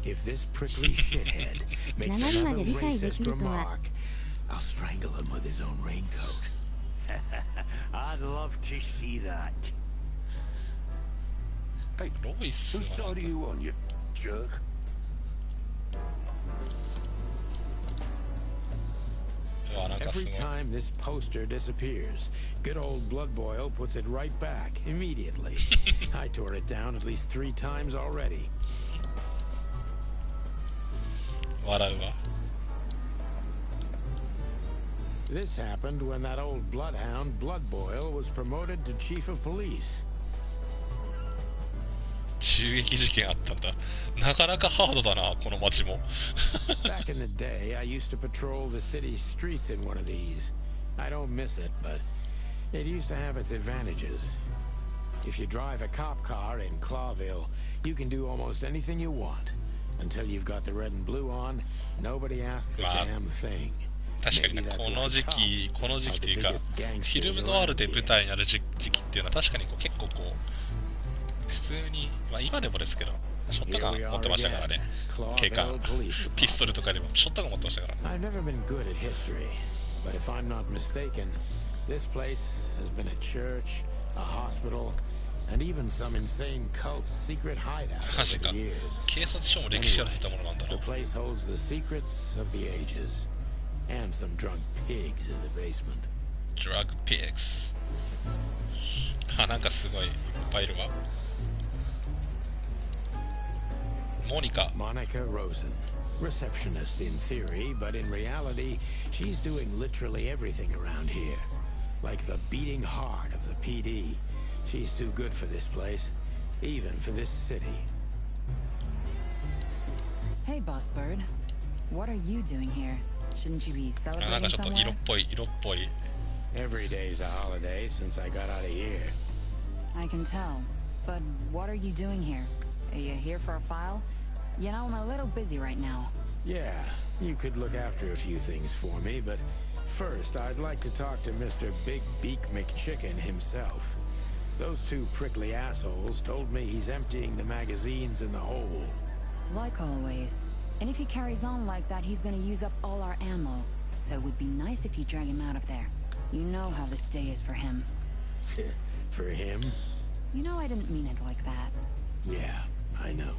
If this prickly shithead makes another racist remark, I'll strangle him with his own raincoat. I'd love to see that. Hey, ロイス whose は side are you on, you jerk? うわ、なんかす Every ごい。 time this poster disappears, good old Blood Boil puts it right back immediately. I tore it down at least 3 times already. 笑うわ。 This happened when that old bloodhound, Blood Boil, was promoted to chief of police. 銃撃事件あったんだ。なかなかハードだな、この街も。 Back in the day, I used to patrol the city's streets in one of these. I don't miss it, but it used to have its advantages. If you drive a cop car in Clawville, you can do almost anything you want. Until you've got the red and blue on, nobody asks a damn thing. 確かにね、この時期っていうか、フィルムノワールで舞台になる時期っていうのは確かにこう結構こう、普通に、まあ今でもですけど、ショットガン持ってましたからね。警官、ピストルとかよりもショットガン持ってましたから。 I've never been good at history, but if I'm not mistaken, this place has been a church, a hospital, and even some insane cult's secret hideout マ over ジか。 the years. 警察署も歴史ある建物なんだ The な。 place holds the secrets of the ages, and some drunk pigs in the basement. Drug Pigs。あ、なんかすごいいっぱいいるわ。モニカ。 Monica Rosen, receptionist in theory, but in reality, she's doing literally everything around here. Like the beating heart of the PD. She's too good for this place, even for this city. Hey, Boss Bird. What are you doing here? Shouldn't you be あ、なんか celebrating ちょっと somewhere? 色っぽい。 Every day's a holiday since I got out of here. I can tell. But what are you doing here? Are you here for a file? You know, I'm a little busy right now. Yeah, you could look after a few things for me, but first I'd like to talk to Mr. Big Beak McChicken himself. Those 2 prickly assholes told me he's emptying the magazines in the hole. Like always. And if he carries on like that, he's gonna use up all our ammo. So it would be nice if you drag him out of there. You know how this day is for him. For him? You know I didn't mean it like that. Yeah, I know.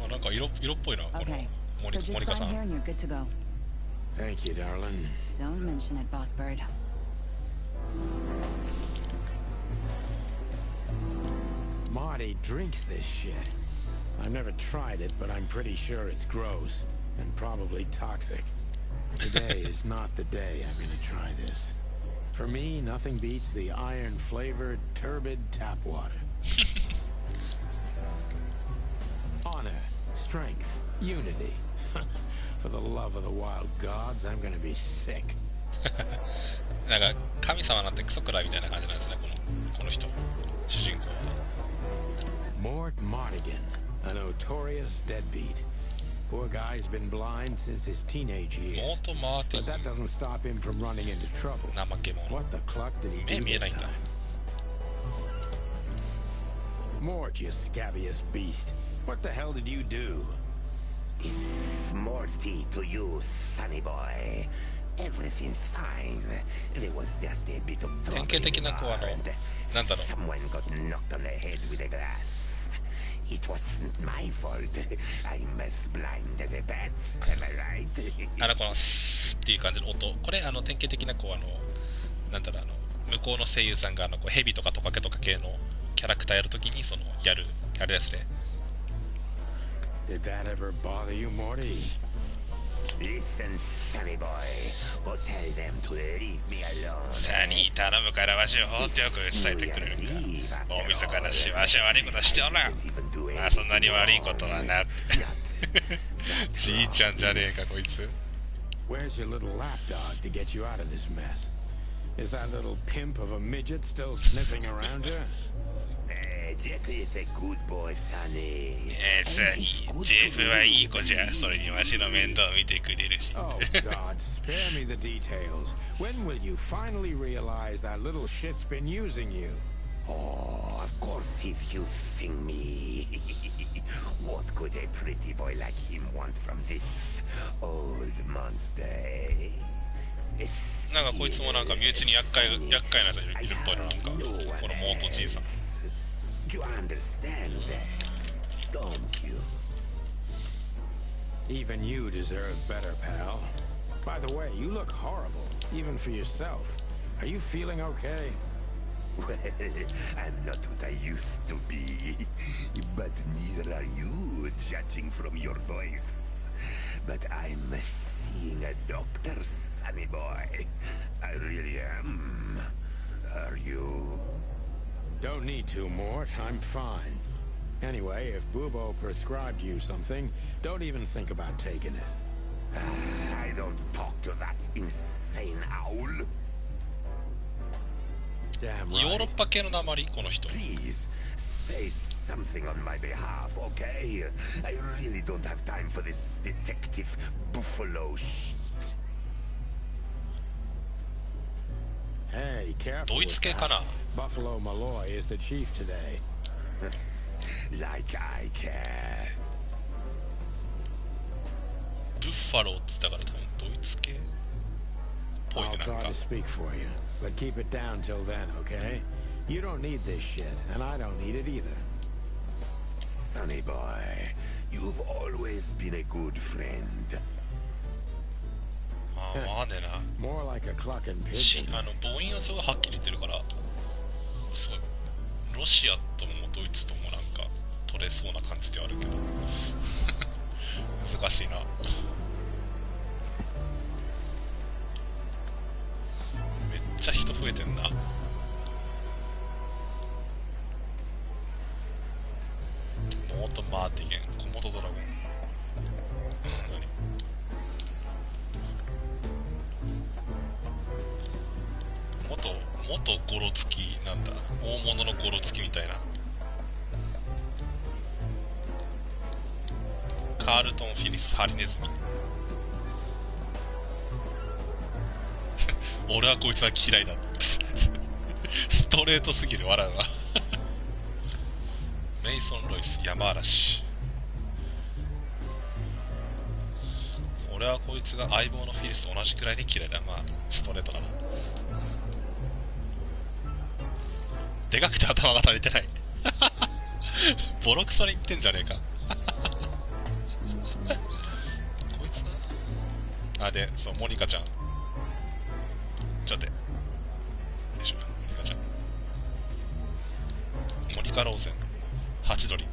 あ、なんか色っぽいな。この Okay. モ So ニ just カ sign さ here ん。 and you're good to go. Thank you, darling. Don't mention it, Boss Bird. Marty drinks this shit. I've never tried it, but I'm pretty sure it's gross and probably toxic. Today is not the day I'm gonna try this. For me, nothing beats the iron-flavored, turbid tap water. Honor, strength, unity. For the love of the wild gods, I'm gonna be sick. なんか神様なんてクソくらいみたいな感じなんですね、この人、主人公は。 Mort Mardigan, a notorious deadbeat. Poor guy's been blind since his teenage years. モート・マーティ But that ン。 doesn't stop him from running into trouble. 怠け者。 What the cluck did he do 目見え this ないんだ。 time? Mort, you scabious beast. What the hell did you do? Morty to you, sonny boy. Everything's fine. There was just a bit of 典 trouble 型 in 的 the なこうなんだろう Someone got knocked on the head with a glass. It wasn't my fault. I'm as blind as a bat. Am I right? このスっていう感じの音、これ典型的なこうなんだろう向こうの声優さんがこうヘビとかトカゲとか系のキャラクターやるときにやるあれですね。Did that ever bother you, Morty? Listen, Sonny boy. Or tell them to leave me alone. サニー頼むからわしを放っておく伝えてくれるんか。大晦日だしわしは悪いことしておらん。まあそんなに悪いことはな。じいちゃんじゃねえかこいつ。Where's your little lapdog to get you out of this mess? Is that little pimp of a midget still sniffing around you? Jeff is a good boy, Sonny. サニー、ジェフはいい子じゃ。それにわしの面倒を見てくれるし。Oh God, spare me the details. When will you finally realize that little shit's been using you? Oh, of course he's using me. What could a pretty boy like him want from this old monster? なんかこいつもなんか身内に厄介なやついるっぽいな、なんかこのモートじいさん。You understand that, don't you? Even you deserve better, pal. By the way, you look horrible, even for yourself. Are you feeling okay? Well, I'm not what I used to be. But neither are you, judging from your voice. But I'm seeing a doctor, Sonny boy. I really am. Are you? Don't need to, Mort. I'm fine. Anyway, if Bubo prescribed you something, don't even think about taking it. I don't talk to that insane owl. Damn right. ヨーロッパ系の鉛この人。 Please say something on my behalf, okay? I really don't have time for this detective buffalo shit. Hey, careful. ドイツ系かな。 Buffalo Malloy is the chief today. Like I care. ブッファローって言ったから多分ドイツ系っぽい I'll ね、なん try か to speak for you, but keep it down till then, okay? You don't need this shit, and I don't need it either. Sonny boy, you've always been a good friend. ああ、わかんねえな。 More like a clucking 母 pigeon. 音はすごいはっきり言ってるから、すごいロシアともドイツともなんか取れそうな感じではあるけど難しいな。めっちゃ人増えてんな。モートマーティゲン、コモドドラゴン。元ゴロつきなんだ、大物のゴロつきみたいな。カールトン・フィリス・ハリネズミ俺はこいつは嫌いだストレートすぎる、笑うわメイソン・ロイス、山嵐。俺はこいつが相棒のフィリスと同じくらいで嫌いだ。まあストレートだな。でかくて頭が足りてないボロクソに言ってんじゃねえかこいつなあ。で、そう、モニカちゃんちょっと待ってよいしょ。モニカちゃん、モニカローゼン、ハチドリ、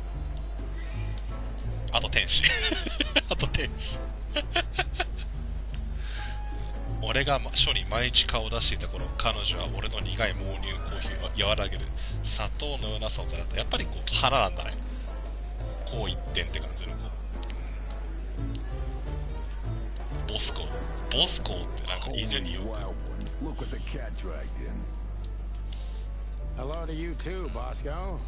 あと天使あと天使俺が書に毎日顔を出していた頃、彼女は俺の苦いモーニングコーヒーを和らげる砂糖のような存在だった。やっぱりこう花なんだね。こう一点って感じのこうボスコってなんか犬によく。 Hello to you too, Bosco.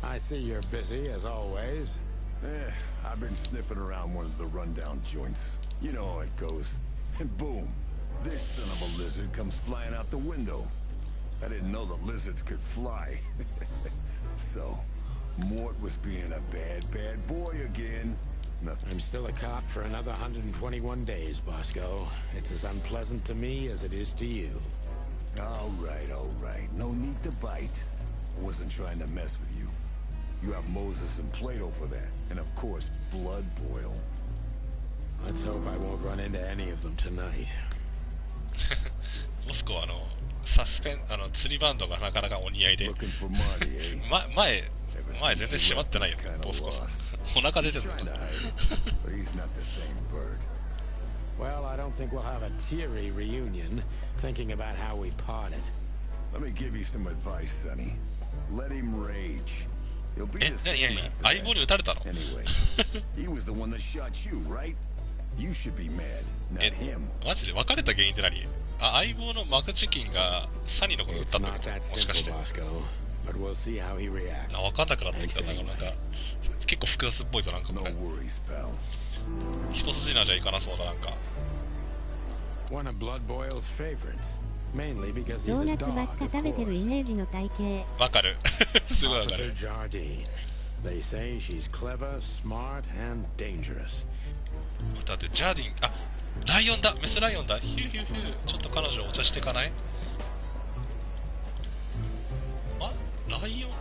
I see you're busy as always. I've been sniffing around one of the rundown joints. You know how it goes. And boom, this son of a lizard comes flying out the window. I didn't know the lizards could fly. So, Mort was being a bad boy again. Nothing. I'm still a cop for another 121 days, Bosco. It's as unpleasant to me as it is to you. All right. No need to bite. I wasn't trying to mess with you. You have Moses and Plato for that. And of course, Blood Boil. Let's hope I won't run into any of them tonight. ボスコは釣りバンドがなかなかお似合いで Looking for Marty, eh? 前全然閉まってないよボスコさんお腹出てるのか Trying to hide it, but he's not the same bird. Well, I don't think we'll have a teary reunion, thinking about how we parted. Let me give you some advice, Sonny. Let him rage. He'll be the same after 相棒に撃たれたの Anyway, he was the one that shot you, right? You should be mad, not him. マジで別れた原因って何？相棒のマクチキンがサニーのこと撃ったってこと？もしかして。But we'll see how he reacts. 分かんなくなってきたなんか結構複雑っぽいぞなんかこ No れ。worries, pal. 一筋縄じゃいかなそうだなんか。One of Blood Boil's favorites, mainly because he's ド a ーナツばっ dog, か of 食べてるイ course. メージの体型。わかる。すごいわか Officer る。 Jardine. They say she's clever, smart, and dangerous. だってジャーディンライオンだメスライオンだヒューヒューヒューちょっと彼女お茶していかない？ライオン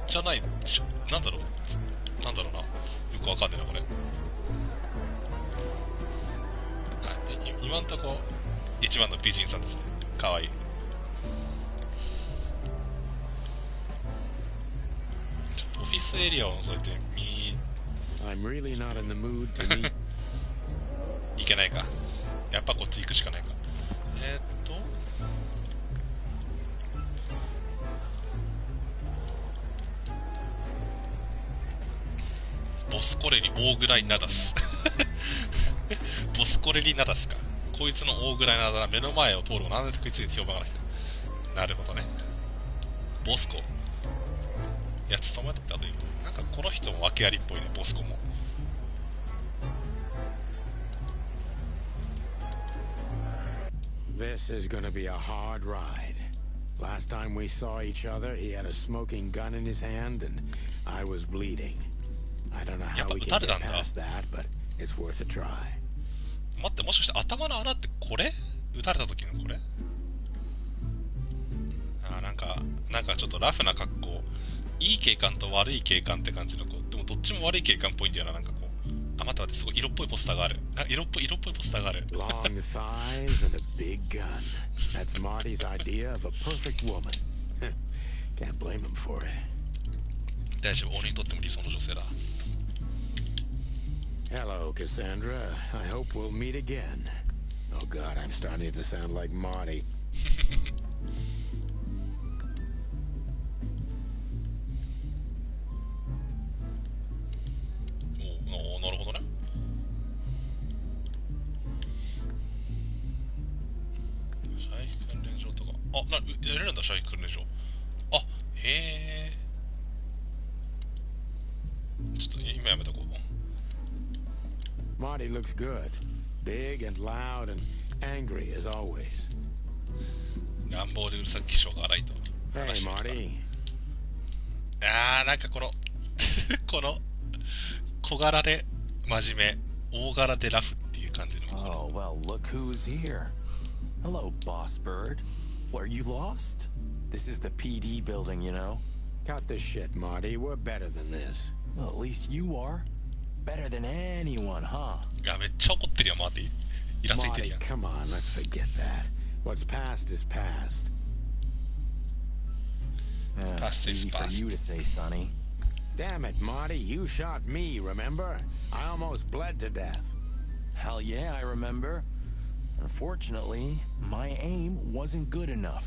じゃないなんだろうなよくわかんねえなこれ。今んとこ一番の美人さんですね。かわいい。ちょっとオフィスエリアを覗いてI'm really not in the mood to meet. いけないか。やっぱこっち行くしかないか。ボスコレリ大ぐらいナダスボスコレリナダスか。こいつの大ぐらいナダ目の前を通るのなんで食いついて評判が来た。なるほどね。ボスコいや務まってたということなんかこの人も訳ありっぽいねボスコも。This is gonna be a hard ride. Last time we saw each other, he had a smoking gun in his hand, and I was bleeding. I don't know how we can get past that, but it's worth a try. 待ってもしかして頭の穴ってこれ？撃たれた時のこれ？なんかちょっとラフな格好。いい警官と悪い警官って感じの子。でもどっちも悪い警官っぽいんだよななんかこう。待ってすごい色っぽいポスターがある。色っぽいポスターがある。 Long thighs and a big gun. That's Marty's idea of a perfect woman. Can't blame him for it. 大丈夫、俺にとっても理想の女性だ。 Hello, Cassandra. I hope we'll meet again. Oh God, I'm starting to sound like Marty. なるほどね。射撃訓練場とか。やれるんだ、射撃訓練場。へえ。ちょっと今やめとこう。Marty looks good. Big and loud and angry as always. 乱暴でうるさく気性が荒いと。Hey, Marty. なんかこの小柄で真面目、大柄でラフっていう感じの。Oh, well, look who's here. Hello, Boss Bird. What, are you lost? This is the PD building, you know. Cut the shit, Marty. We're better than this. Well, at least you are. Better than anyone, huh? いや、めっちゃ怒ってるよ、マーティ。イラついてる Marty, やん。 come on, let's forget that. What's past is past. Past is Easy for past. you to say, Sonny. Damn it, Marty, you shot me, remember? I almost bled to death. Hell yeah, I remember. Unfortunately, my aim wasn't good enough.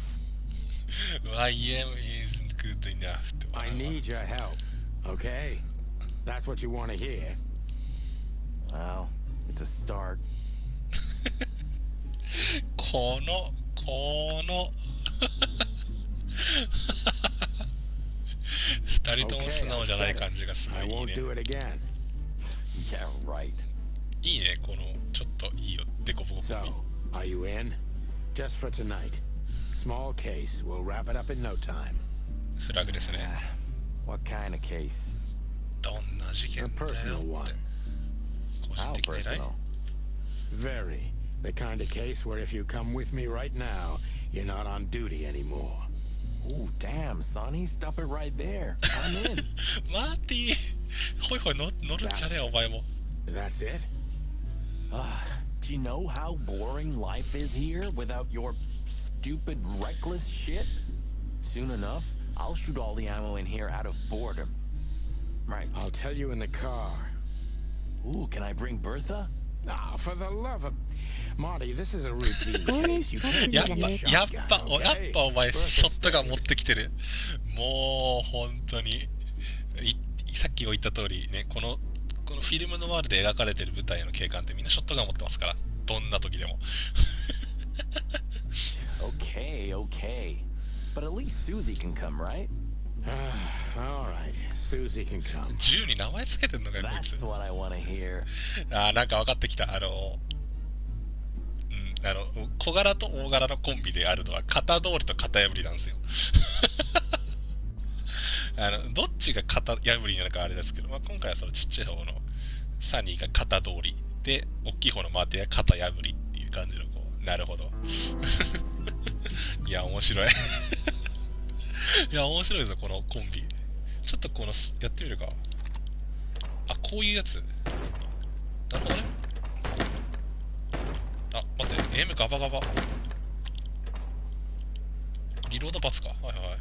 My aim isn't good enough. I need your help, okay? That's what you want to hear. Well, it's a start. この二人とも素直じゃない感じがすご I いいい won't ね。 do it again. Yeah, right. いいね、このちょっといいよ、デコボコ。 So, are you in? Just for tonight. Small case. We'll wrap it up in no time. フラグですね。 What kind of case? どんな事 A 件だよ personal っ one. て。How 的な依頼 personal? Very. The kind of case where if you come with me right now, you're not on duty anymore. Oh, damn, Sonny. Stop it right there. I'm in. マーティほいほい乗るんじゃねえお前も。 That's it? Do you know how boring life is here without your stupid, reckless shit? Soon enough, I'll shoot all the ammo in here out of boredom. Right. I'll tell you in the car. Ooh, can I bring Bertha? Ah, for the love of... Marty, this is a routine case. You can't やっ use a ぱお shotgun, やっ okay? ぱお前 Bertha ショットガン stay. 持ってきてる。もう本当にさっきも言った通りね、このフィルムのワールで描かれてる舞台の警官ってみんなショットガン持ってますから、どんな時でも。Okay, okay. But at least Susie can come, right? All right, Susie can come. 銃に名前つけてんのかよこい That's つ。 what I want to hear. なんか分かってきた。小柄と大柄のコンビであるのは型通りと型破りなんですよ。どっちが型破りなのかあれですけど、まあ、今回はそのちっちゃい方のサニーが型通りで、大きい方のマーティは型破りっていう感じのこう、なるほど。いや面白い。いや面白いぞこのコンビ。ちょっとこのやってみるか。あ、こういうやつ。なるほどね。あ、待って、エイムガバガバ。リロードバツか。はいはいはい。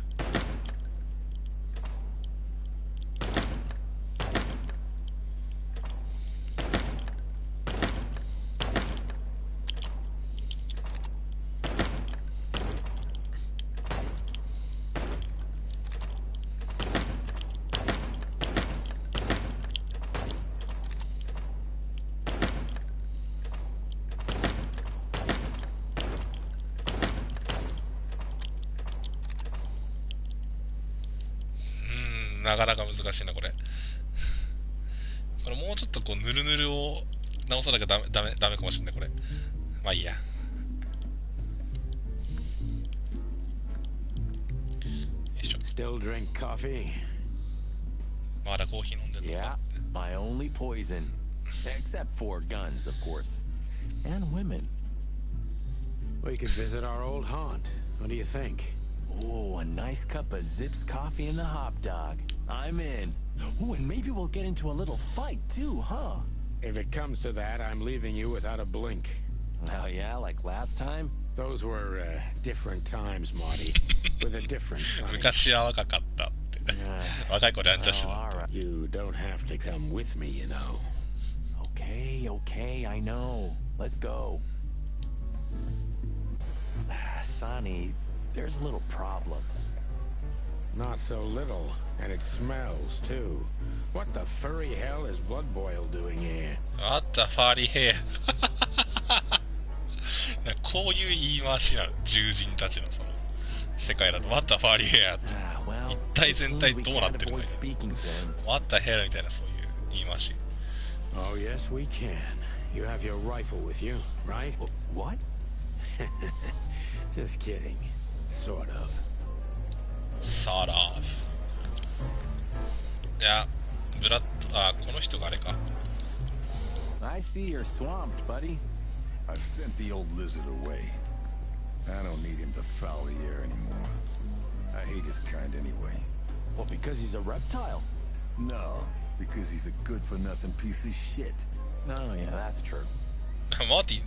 なかなか難しいなこれ。これもうちょっとこうヌルヌルを直さなきゃダメかもしれないこれ。まあいいや。よいしょ。 Still drink coffee? まだコーヒー飲んでんの Yeah, か。 my only poison. Except for guns, of course. And women. We could visit our old haunt. What do you think? Oh, a nice cup of Zips coffee and the hot dog. I'm in. Oh, and maybe we'll get into a little fight too, huh? If it comes to that, I'm leaving you without a blink. Oh yeah, like last time? Those were different times, Marty. With a different sign. 昔は若かったって。若い子でアンチャして Oh, た。 all right. You don't have to come with me, you know. Okay, okay, I know. Let's go. Sonny, there's a little problem. Not so little, and it smells too. What the furry hell is Blood Boil doing here? あったファーリーヘイ。こういう言い回しなの。獣人たちのその世界だと。What the ファーリーヘイって。 Well, 一体 it 全 seems 体 we どうなっ can't てるの avoid か。 speaking to him. What the hell みたいなそういう言い回し。 Oh, yes, we can. You have your rifle with you, right? What? Just kidding. Sort of. Sort of. いや、ブラッド、この人があれか。 I see you're swamped, buddy. I've sent the old lizard away. I don't need him to foul the air anymore. I hate his kind anyway. Well, because he's a reptile. No, because he's a good-for-nothing piece of shit. Oh, yeah, that's true. マーテ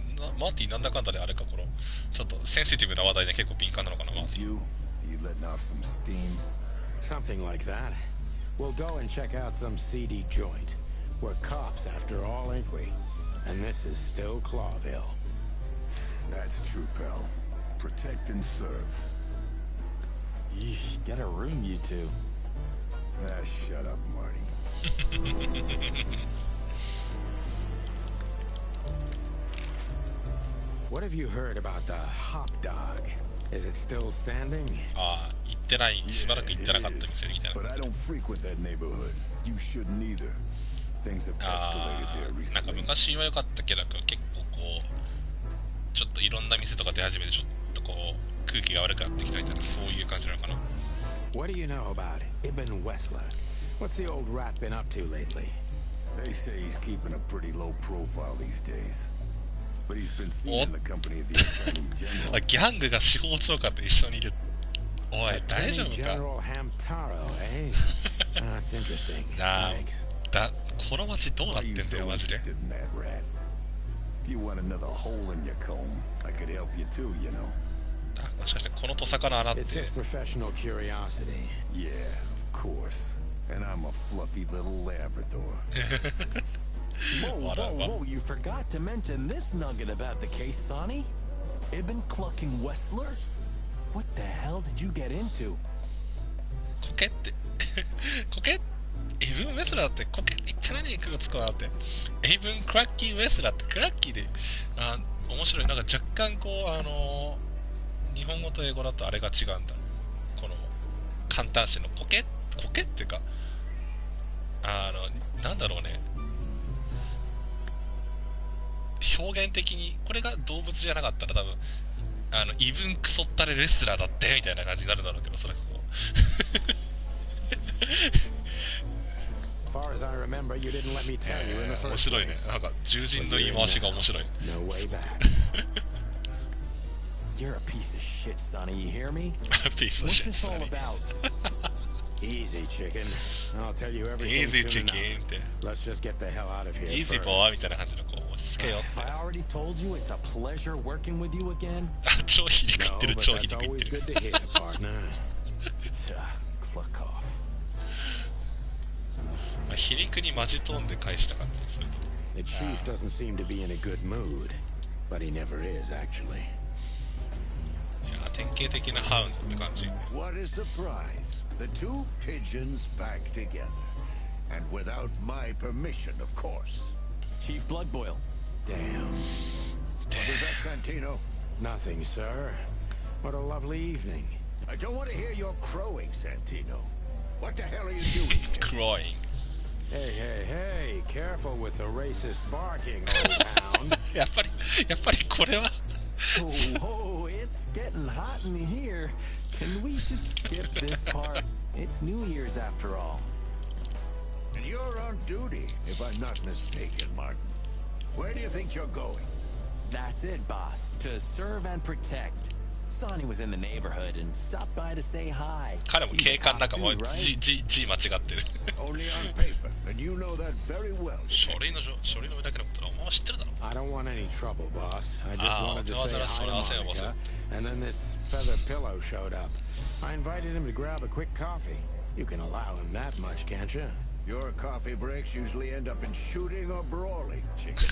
ィなんだかんだであれか、このちょっとセンシティブな話題で結構敏感なのかな、マーティ。 You letting off some steam? Something like that. We'll go and check out some seedy joint. We're cops after all, ain't we? And this is still Clawville. That's true, pal. Protect and serve. Yeesh, get a room, you two. Ah, shut up, Marty. What have you heard about the hop dog? Is it still standing? ああ、行ってない、しばらく行ってなかった店みたい But な。 I don't frequent that neighborhood. You shouldn't either. Things have あ escalated there あ、なんか recently. 昔は良かったけど、結構こう、ちょっといろんな店とか出始めて、ちょっとこう、空気が悪くなってきたみたいな、そういう感じなのかな。What do you know about Ibn Wessler? What's the old rat been up to lately? They say he's keeping a pretty low profile these days. But he's been seen in the company of the Attorney General. ギャングが司法長官と一緒にいる。おい、大丈夫か General Hamtaro, eh? That's interesting. なあ、 Thanks. この街どうなってんだよ、マジで。 If you want another hole in your comb, I could help you too, you know. あ、もしかしてこのトサカの穴って。 It's just professional curiosity. Yeah, of course. And I'm a fluffy little Labrador. Whoa, you forgot to mention this nugget about the case, Sonny. Ibn Clucking Wessler? What the hell did you get into? コケってコケエイブン・ウェスラーってコケ言って何に黒つくなって。エイブン・クラッキー・ウェスラーってクラッキーで、面白い。なんか若干こう、日本語と英語だとあれが違うんだ。この、簡単詞のコケっていうか、なんだろうね。表現的に、これが動物じゃなかったら多分、イブンクソったれレスラーだってみたいな感じになるんだろうけど、それがこう。Far as I remember, you didn't let me tell you in the 面 first 白いね。 place. なんか獣人の言い回しが面白い。 No way back. You're a piece of shit, Sonny, you hear me? A piece of What's shit, this all Sonny. about? Easy, chicken. I'll tell you everything Easy, soon chicken. enough. Let's just get the hell out of here Easy first. boy みたいな感じのこう落ち着けよっ Have て。 I already told you it's a pleasure working with you again? あ、超皮肉言 No, ってる、 but 超皮 that's 肉言っ always てる。 good to hear, partner. Cluck off. まあ皮肉に混じとんで返した感じですると。 The chief doesn't seem to be in a good mood, but he never is, actually. いや、典型的なハウンドって感じ。 What a surprise. The two pigeons back together. And without my permission, of course. Chief Bloodboil. Damn. What was that, Santino? Nothing, sir. What a lovely evening. I don't want to hear your crowing, Santino. What the hell are you doing here? Crowing. Hey, hey, hey, careful with the racist barking, old hound. やっぱりこれは Oh, it's getting hot in here. Can we just skip this part? It's New Year's after all. And you're on duty, if I'm not mistaken, Martin. Where do you think you're going? That's it, boss. To serve and protect. Sonny was in the neighborhood and stopped by to say hi. 彼も警官なんかもう He's a cop too, right? G 間違ってる。 Only on paper, and you know that very well. 書類の上だけのことはお前は知ってるだろ。 I don't want any trouble, boss. I just wanted to say hi to Monica, and then this feather pillow showed up. I invited him to grab a quick coffee. You can allow him that much, can't you? Your coffee breaks usually end up in shooting or brawling, chickens.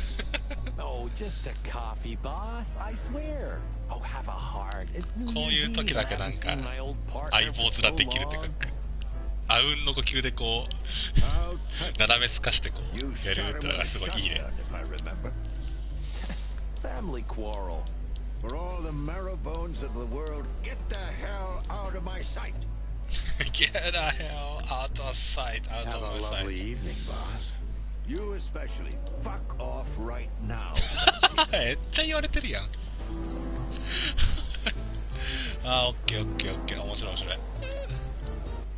Oh, just a coffee, boss. I swear. Oh, have a heart. It's New こういう Year's 時 Eve. だ I けなん haven't か seen my old 相 partner 棒 for 面 so できるっていう long. か、あうんの呼吸でこ How う touching. 斜めすかしてこ You う shot やるって him の with が a すごいいいね。 shotgun, if I remember. Family quarrel. For all the marrow bones of the world, get the hell out of my sight. Get the hell out of sight, out Have of a my lovely sight. evening, boss. You especially. Fuck off right now. めっちゃ言われてるやん。オッケーオッケーオッケー、面白い面白い。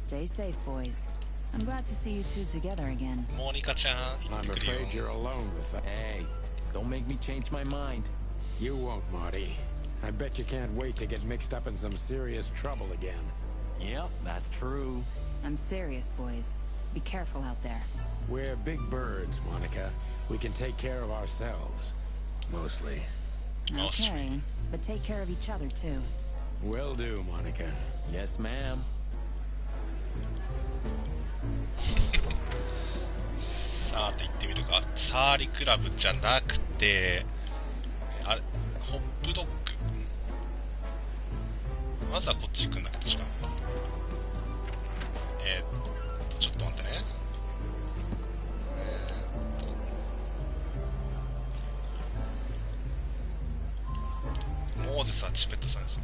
Stay safe, boys. I'm glad to see you two together again. モニカちゃん、行って I'm くるよ。 afraid you're alone with that. Hey, don't make me change my mind. You won't, Marty. I bet you can't wait to get mixed up in some serious trouble again. Yep, that's true. I'm serious, boys. Be careful out there. We're big birds, Monica. We can take care of ourselves. Mostly. Mostly. Okay, but take care of each other too. Will do, Monica. Yes, ma'am. さて行ってみるか。サーリクラブじゃなくて、あれ、ホップドッグ。まずはこっち行くんだけど、確か。ちょっと待ってね。モーゼさん、チペットさんですね。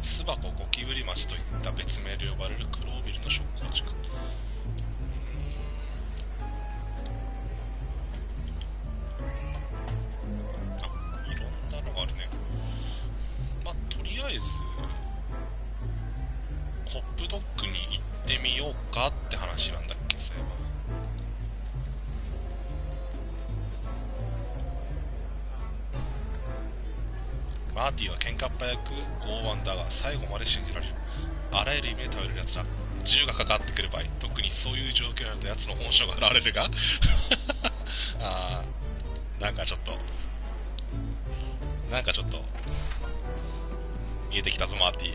巣箱ゴキブリ町といった別名で呼ばれるクロービルの食工地か。あ、いろんなのがあるね。まあ、とりあえずホップドッグ話なんだっけ、そういえば。マーティは喧嘩っ早く剛腕だが最後まで信じられる。あらゆる意味で頼れるやつだ。銃がかかってくる場合、特にそういう状況になるとやつの本性が現れるがなんかちょっと見えてきたぞマーティ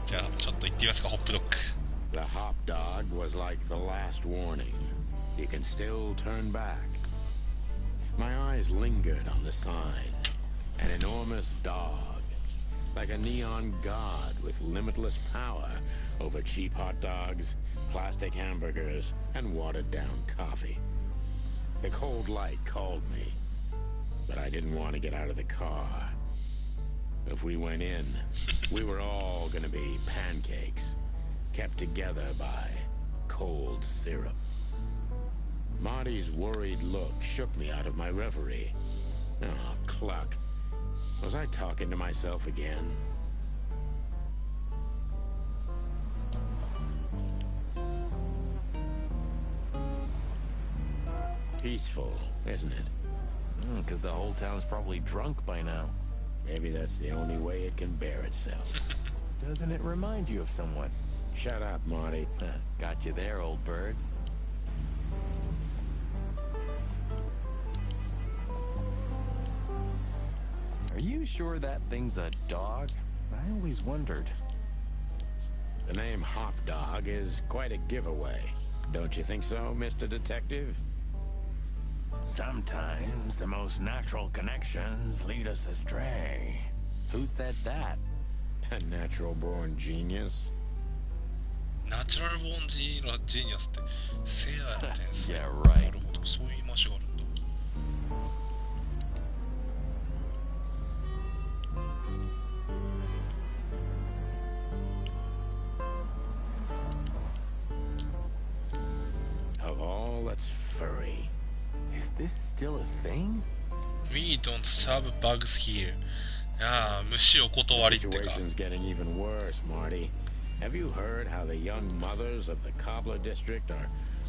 じゃあちょっと行ってみますか、ホップドッグ。 The hop dog was like the last warning. You can still turn back. My eyes lingered on the sign. An enormous dog, like a neon god with limitless power over cheap hot dogs, plastic hamburgers, and watered-down coffee. The cold light called me, but I didn't want to get out of the car. If we went in, we were all gonna be pancakes, kept together by cold syrup. Marty's worried look shook me out of my reverie. Oh, cluck. Was I talking to myself again? Peaceful, isn't it? Because the whole town's probably drunk by now. Maybe that's the only way it can bear itself. Doesn't it remind you of someone? Shut up, Marty. Got you there, old bird. Are you sure that thing's a dog? I always wondered. The name Hop Dog is quite a giveaway. Don't you think so, Mr. Detective? Sometimes the most natural connections lead us astray. Who said that? A natural-born genius? ナチュラルボーンジーニアスってせややってんすね。 Yeah, right. なるほど、そういう言い回しがあるんだ。Of all that's furry. Is this still a thing? We don't serve bugs here. ああ、虫お断りってか。 Situation's getting even worse, Marty. Have you heard how the young mothers of the Cobbler district are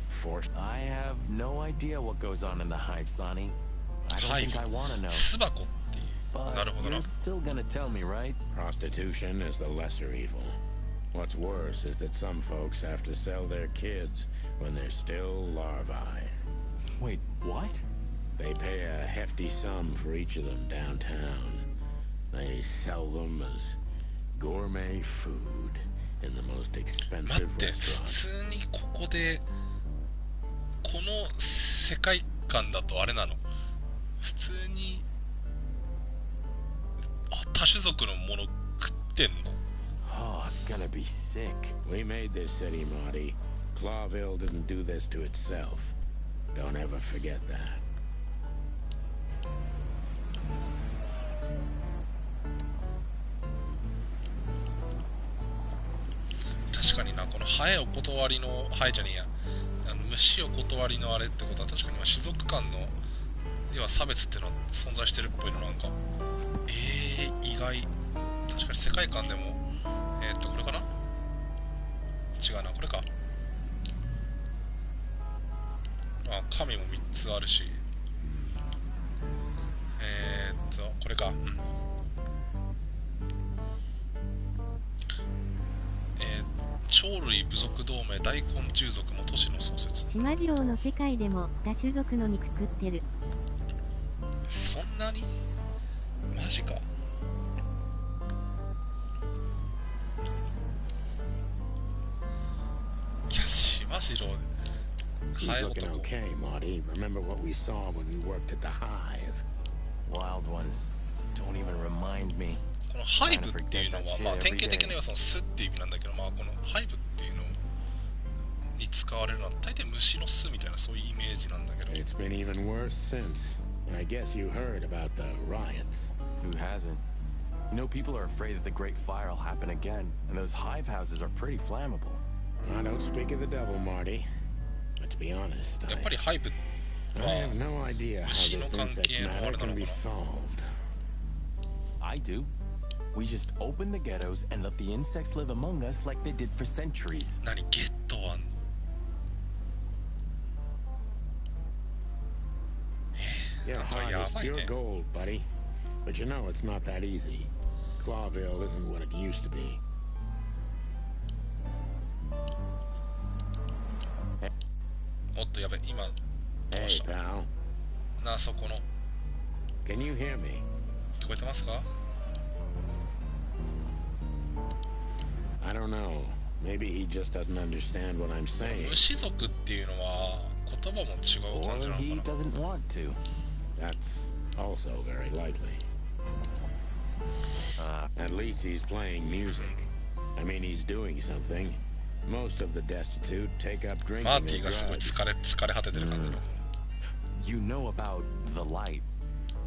forced? I have no idea what goes on in the hive, Sonny. I don't think I want to know. 巣箱っていう。なるほどな。 You're still gonna tell me, right? Prostitution is the lesser evil. What's worse is that some folks have to sell their kids when they're still larvae. Wait, what? They pay a hefty sum for each of them downtown. They sell them as gourmet food in the most 待 expensive って、普 restaurants. 通にここでこの世界観だとあれなの？普通に多種族のもの食ってんの？ Oh, I'm gonna be sick. We made this city, Marty. Clawville didn't do this to itself. Don't ever forget that. 確かにな、このハエお断りのハエじゃねえや、虫お断りのあれってことは確かに種族間の要は差別っていうのは存在してるっぽいの。なんか意外。確かに世界観でもこれかな、違うな、これか。神も3つあるし、これか、うん。鳥類部族同盟大昆虫族も都市の創設。島次郎の世界でも多種族の肉食ってる。そんなに？マジか。いや、島次郎 He's looking okay, Marty. Remember what we saw when we worked at the hive? Wild ones. Don't even remind me. このハイブっていうのは、まあ典型的にはその巣っていう意味なんだけど、まあこのハイブっていうのに使われるのは大体虫の巣みたいなそういうイメージなんだけど。 It's been even worse since. I guess you heard about the riots. Who hasn't? You know, people are afraid that the Great Fire will happen again, and those hive houses are pretty flammable. I don't speak of the devil, Marty. But to be honest, やっぱりハイブ I have no idea how 虫の this 関 insect 係のあ matter れな can の be かな。 solved. I do. We just open the ghettos and let the insects live among us like they did for centuries. 何ゲットはあんの？ Your heart is pure gold, buddy. But you know it's not that easy. Clawville isn't what it used to be. おっとやべ、今どうし Hey, た？ pal. なあそこの Can you hear me? 聞こえてますか？ I don't know. Maybe he just doesn't understand what I'm saying. 虫族っていうのは言葉も違う感じ Or なの he かな？ doesn't want to. That's also very likely. At least he's playing music. I mean, he's doing something. Most of the destitute take up マー drinking ティ and がすごい drugs. 疲れ果ててる感じの。You know about the light.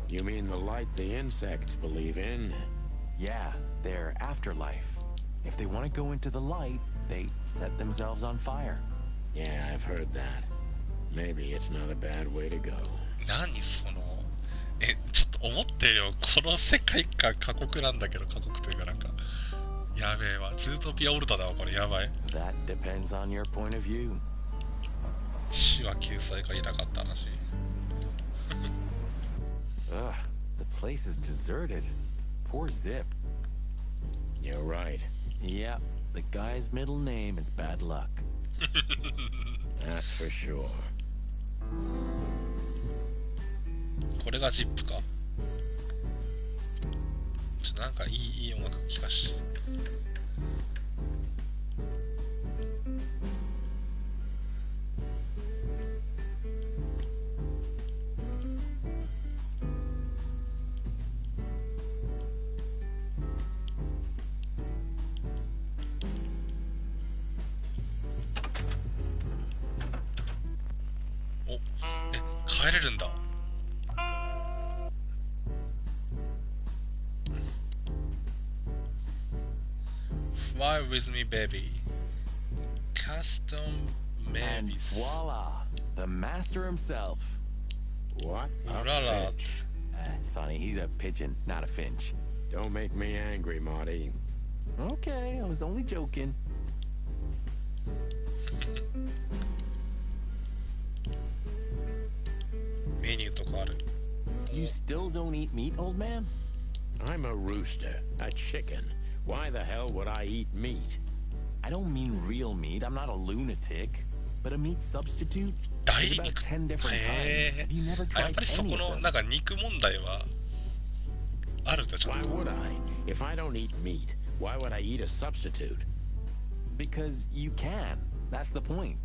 You mean the light the insects believe in? Yeah, their afterlife. If they want to go into the light, they set themselves on fire. Yeah, I've heard that. Maybe it's not a bad way to go. 何そのちょっと思ってるよ、この世界観過酷なんだけど、過酷というかなんかやべえわ、ズートピアオルタだわ、これやばい。 That depends on your point of view. 死は救済がいなかった話。Ugh, the place is deserted. Poor Zip. You're right. Yep, the guy's middle name is bad luck. That's for sure. これがジップか。ちょっとなんかいい音楽聴かし。お、帰れるんだ。Fly with me, baby. Custom And babies. voila, the master himself. What a Urala. finch. Sonny, he's a pigeon, not a finch. Don't make me angry, Marty. Okay, I was only joking. メニューとかある。 You still don't eat meat, old man? I'm a rooster, a chicken. Why the hell would I eat meat? I don't mean real meat. I'm not a lunatic. But a meat substitute? 大 There's 肉 about 10 different kinds. へ Have you never え。やっ tried ぱりそこ any の of な them? んか肉問題はあるんだちゃ Why んと。 would I? If I don't eat meat, why would I eat a substitute? Because you can. That's the point.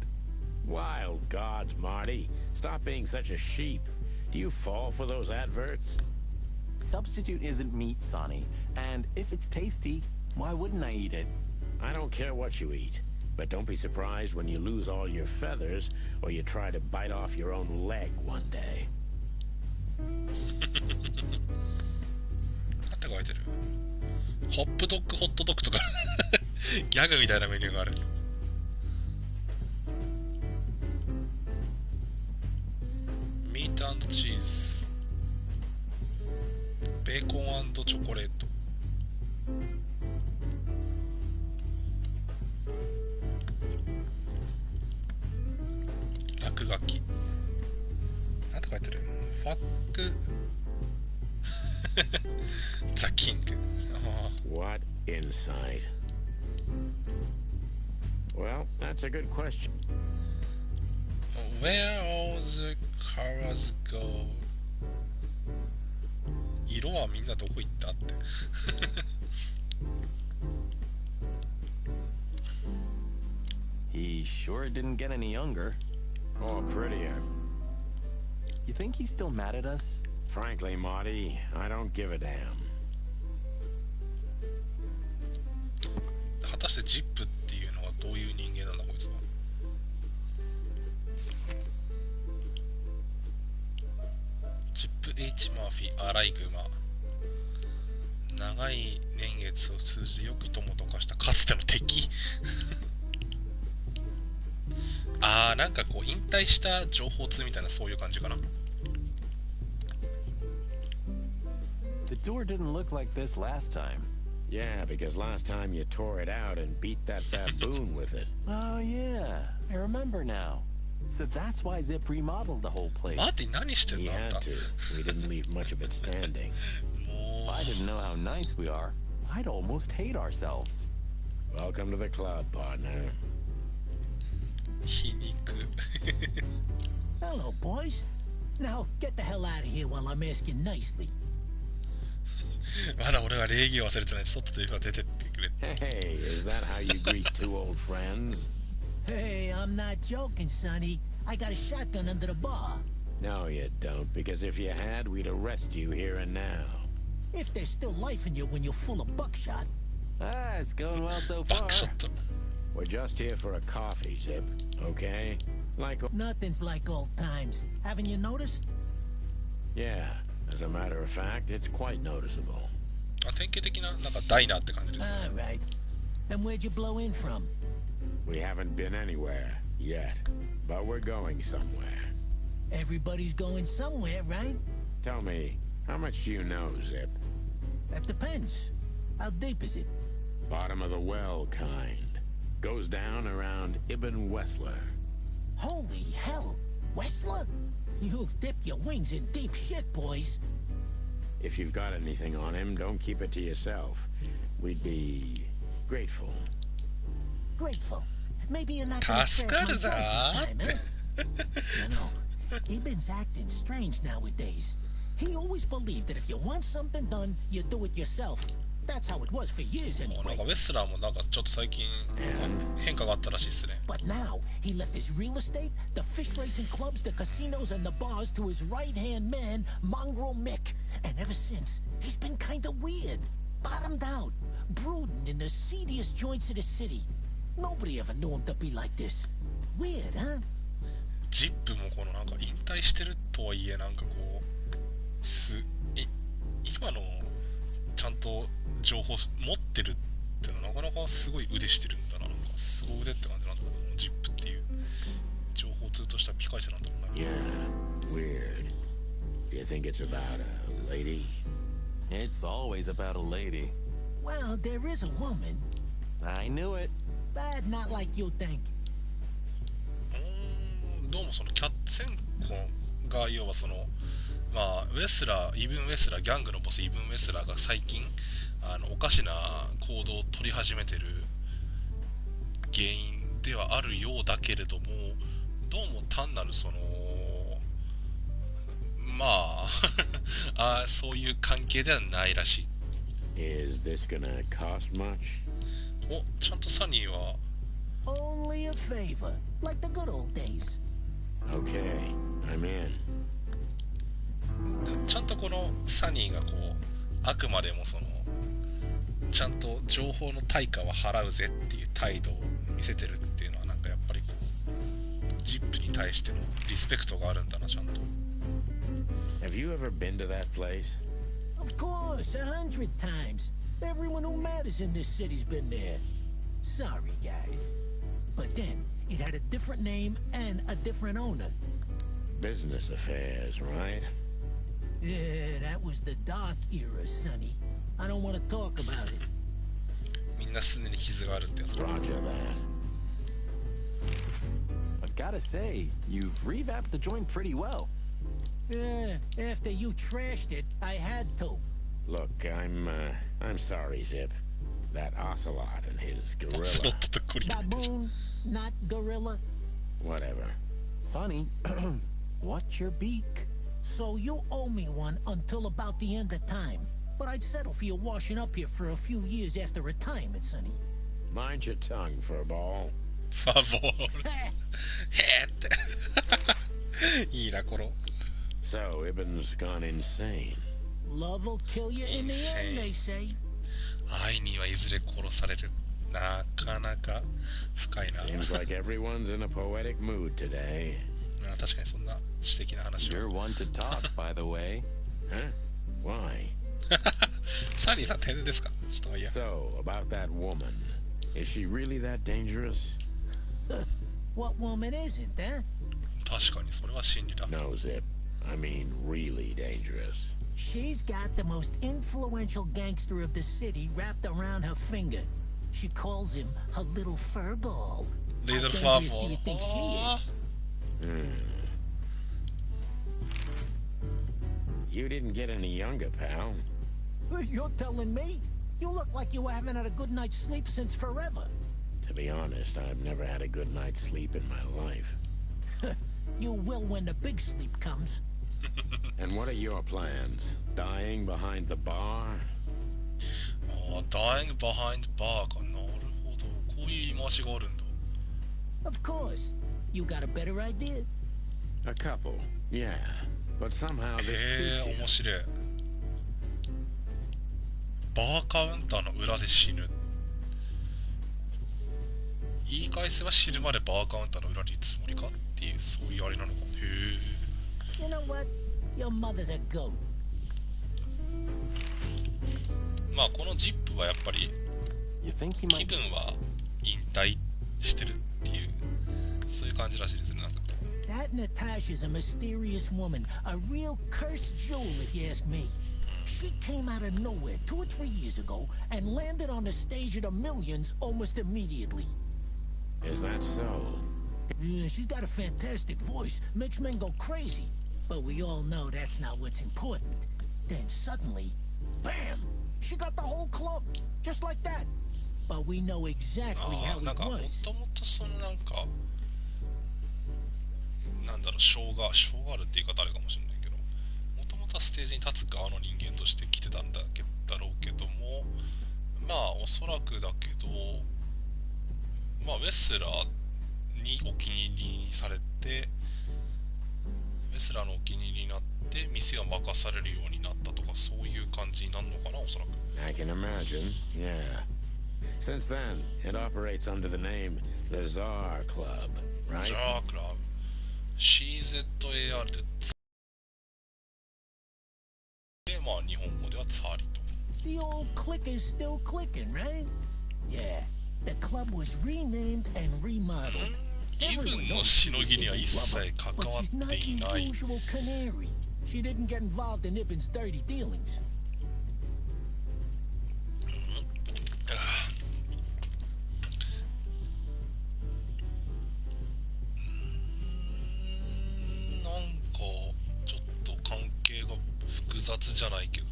Wild gods, Marty. Stop being such a sheep. Do you fall for those adverts? Substitute isn't meat, Sonny. And if it's tasty, why wouldn't I eat it? I don't care what you eat, but don't be surprised when you lose all your feathers or you try to bite off your own leg one day. なんて書いてる？ホップドッグホットドッグとかギャグみたいなメニューがある。ミート&チーズ、ベーコン&チョコレート、落書き。なんて書いてる？ファックザ・キング。What inside? Well, that's a good question. Where all the colors go? 色はみんなどこ行ったって。He sure didn't get any younger. Or prettier. You think he's still mad at us? Frankly, Marty, I don't give a damn. 果たしてジップっていうのはどういう人間なんだこいつは。ジップ H マーフィー、アライグマ。長い年月を通じて良き友と化したかつての敵。あー、なんかこう引退した情報通みたいなそういう感じかな。 The door didn't look like this last time. Yeah, because last time you tore it out and beat that baboon with it. Oh yeah, I remember now. So that's why Zip remodeled the whole place. マーティン何してん He のあん had た to. We didn't leave much of it standing. If I didn't know how nice we are, I'd almost hate ourselves. Welcome to the club, partner. 皮肉 Hello, boys. Now, get the hell out of here while I'm asking nicely. まだ俺は礼儀を忘れてない。とっとと今出てってくれ。 Hey, is that how you greet two old friends? Hey, I'm not joking, Sonny. I got a shotgun under the bar. No, you don't, because if you had, we'd arrest you here and now. If there's still life in you when you're full of buckshot. Ah, it's going well so バッ far. クショット。 We're just here for a coffee, Zip, okay? Like, Nothing's like old times. Haven't you noticed? yeah, as a matter of fact, it's quite noticeable. あ、典型的ななんかダイナーって感じですね。 All right. Then where'd you blow in from? We haven't been anywhere yet, but we're going somewhere. Everybody's going somewhere, right? Tell me, how much do you know, Zip? That depends. How deep is it? Bottom of the well kind. Goes down around Ibn Wessler. Holy hell! Wessler? You've dipped your wings in deep shit, boys. If you've got anything on him, don't keep it to yourself. We'd be grateful. Grateful. Maybe you're not gonna trash my joint this time, huh? You know, Ibn's acting strange nowadays. He always believed that if you want something done, you do it yourself. That's how it was for years なん anyway. かウェスラーもなんかちょっと最近変化があったらしいですね。 But now, he left his real estate, the fish racing clubs, the casinos, and the bars to his right-hand man, Mongrel Mick. And ever since, he's been kinda weird. Bottomed out. Brooding in the seediest joints of the city. Nobody ever knew him to be like this. Weird, huh? ジップもこのなんか引退してるとはいえなんかこう今のちゃんと情報持ってるってのはなかなかすごい腕してるんだな。なんかすごい腕って感じなんだけど、ジップっていう情報通としたピカイチなんだろうな。 Yeah, weird. Do you think it's about a lady? It's always about a lady. Well, there is a woman. I knew it. But not like you think. どうもそのキャッツェンコが要はそのまあウェスラー、イブン・ウェスラー、ギャングのボスイブン・ウェスラーが最近おかしな行動を取り始めてる原因ではあるようだけれども、どうも単なるそのまあそういう関係ではないらしい。 Is this gonna cost much? お、ちゃんとサニーは Only a favor. Like the good old days. Okay, I'm in. ちゃんとこのサニーがこうあくまでもそのちゃんと情報の対価は払うぜっていう態度を見せてるっていうのはなんかやっぱりこうジップに対してのリスペクトがあるんだな、ちゃんと。 Have you ever been to that place? Of course, 100 times. Everyone who matters in this city's been there. Sorry, guys. But then, it had a different name and a different owner. Business affairs, right? Yeah, that was the dark era, Sonny. I don't want to talk about it. みんなすでに傷があるってやつだ。 Roger that. I've gotta say, you've revamped the joint pretty well. Yeah, after you trashed it, I had to. Look, I'm sorry, Zip. That ocelot and his オスロ gorilla. ットとゴリラみたいな。 Baboon, not gorilla. Whatever. Sonny, what's your beak? So you owe me one until about the end of time. But I'd settle for you washing up here for a few years after retirement, Sonny. Mind your tongue, furball. ファボール。へーって。いいな、この。 So, Ibn's gone insane. Love will kill you in the end, they say. 愛にはいずれ殺される。なかなか深いな。 Seems like everyone's in a poetic mood today. まあ確かにそんな詩的な話 You're を。 one to talk, by the way. Huh? Why? サニーさん天然ですか？ちょっとまあいいや。 So, about that woman. Is she really that dangerous? What woman isn't, huh? 確かにそれは真理だ。 No, Zip. I mean, really dangerous. She's got the most influential gangster of the city wrapped around her finger. She calls him her little furball. Little How dangerous furball. do you think she is? You didn't get any younger, pal. You're telling me? You look like you haven't had a good night's sleep since forever. To be honest, I've never had a good night's sleep in my life. You will when the big sleep comes. And what are your plans? Dying behind the bar? Dying behind bar か。なるほど。こういう言い回しがあるんだ。Of course. You got a better idea? A couple, yeah. But somehow this へ suits え、 you. 面白い。バーカウンターの裏で死ぬ。言い返せば死ぬまでバーカウンターの裏にいるつもりかっていう、そういうあれなのか。へえ。 You know what? Your mother's a goat. まあこのジップはやっぱり You think he 気 might? 分は引退してるっていうそういう感じらしいですね。なんか That Natasha's a mysterious woman, a real cursed jewel if you ask me. She came out of nowhere 2 or 3 years ago and landed on the stage of the Millions almost immediately. Is that so? Yeah, she's got a fantastic voice, makes men go crazy. But we all know that's not what's important. Then suddenly, bam! She got the whole club, just like that. But we know exactly how なん it かも was. ともとそのなんかなんだろうショーがあるって言い方あれかもしれないけど、もともとはステージに立つ側の人間として来てたんだろうけども、まあおそらくだけど、まあウェスラーにお気に入りにされて、ウェスラーのお気に入りになって店を任されるようになったとか、そういう感じになるのかな、おそらく。 I can imagine, yeah. Since then, it operates under the name the Czar Club, right? ザークラブ CZAR でで、まあ日本語ではツァーリと。 The old click is still clicking, right? Yeah, the club was renamed and remodeled. イブン Everyone の knows し she の was ぎには一 Ibn's 切 lover, 関 but わ she's っ not てい the ない。 usual canary. She didn't get involved in Ibn's dirty dealings. なんかちょっと関係が複雑じゃないけど、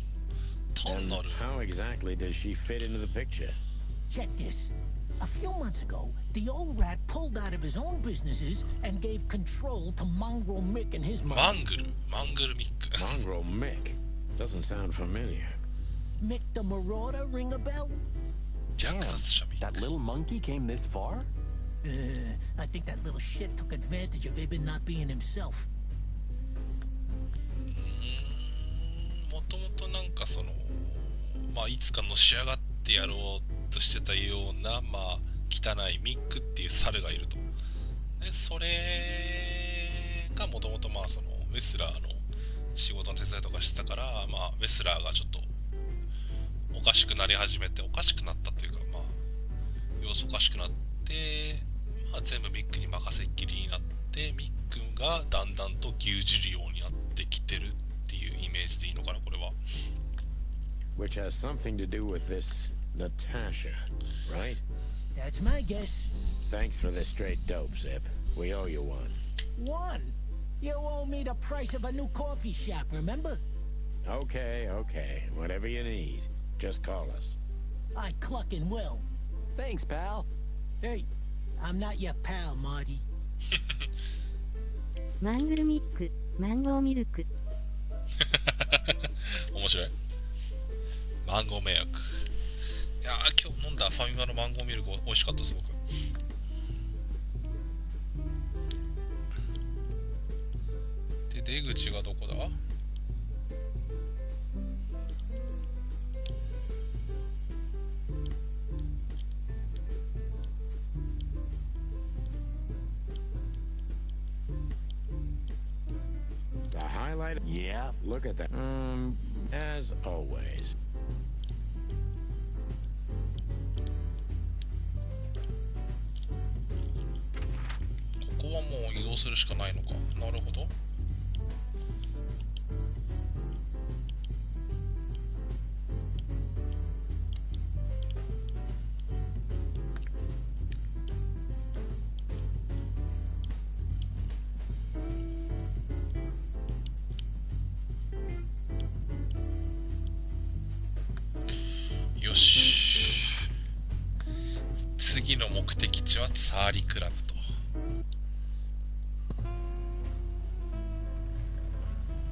単 And なる how exactly does she fit into the picture? Check this. A few months ago, the old rat pulled out of his own businesses and gave control to Mongrel Mick and his マ mom. ングルミック。 Mongrel Mick. Doesn't sound familiar. Mick the Marauder, ring a bell? 略奪者ミッ That ク。 little monkey came this far? I think that little shit took advantage of Ibn not being himself. もともとなんかそのまあいつかのし上がってやろうとしてたようなまあ汚いミックっていう猿がいると。でそれがもともとまあそのウェスラーの仕事の手伝いとかしてたから、まあウェスラーがちょっとおかしくなり始めて、おかしくなったというかまあ様子おかしくなって、まあ、全部ミックに任せっきりになって、ミックがだんだんと牛耳るようになってきてるっていうイメージでいいのかな、これは。 Which has something to do with this Natasha, right? That's my guess. Thanks for this straight dope, Zip. We owe you one. One. You owe me the price of a new coffee shop, remember? Okay, okay. Whatever you need. Just call us. I clucking will. Thanks, pal. Hey, I'm not your pal, Marty. マングルミック、マンゴーミルク。面白い。マンゴー迷惑。いやー、今日飲んだファミマのマンゴーミルク美味しかったです、僕。で、出口がどこだ？The highlight. Yeah. Look at that. As always. ここはもう移動するしかないのか。なるほど。次の目的地はツァーリクラブと。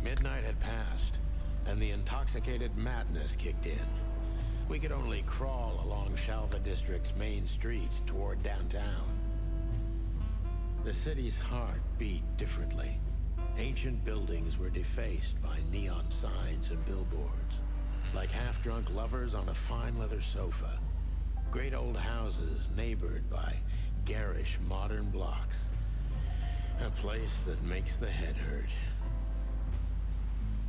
Midnight had passed, and the intoxicated madness kicked in. We could only crawl along Shalva District's main street toward downtown. The city's heart beat differently. Ancient buildings were defaced by neon signs and billboards, like half-drunk lovers on a fine leather sofa. Great old houses neighbored by garish modern blocks. A place that makes the head hurt.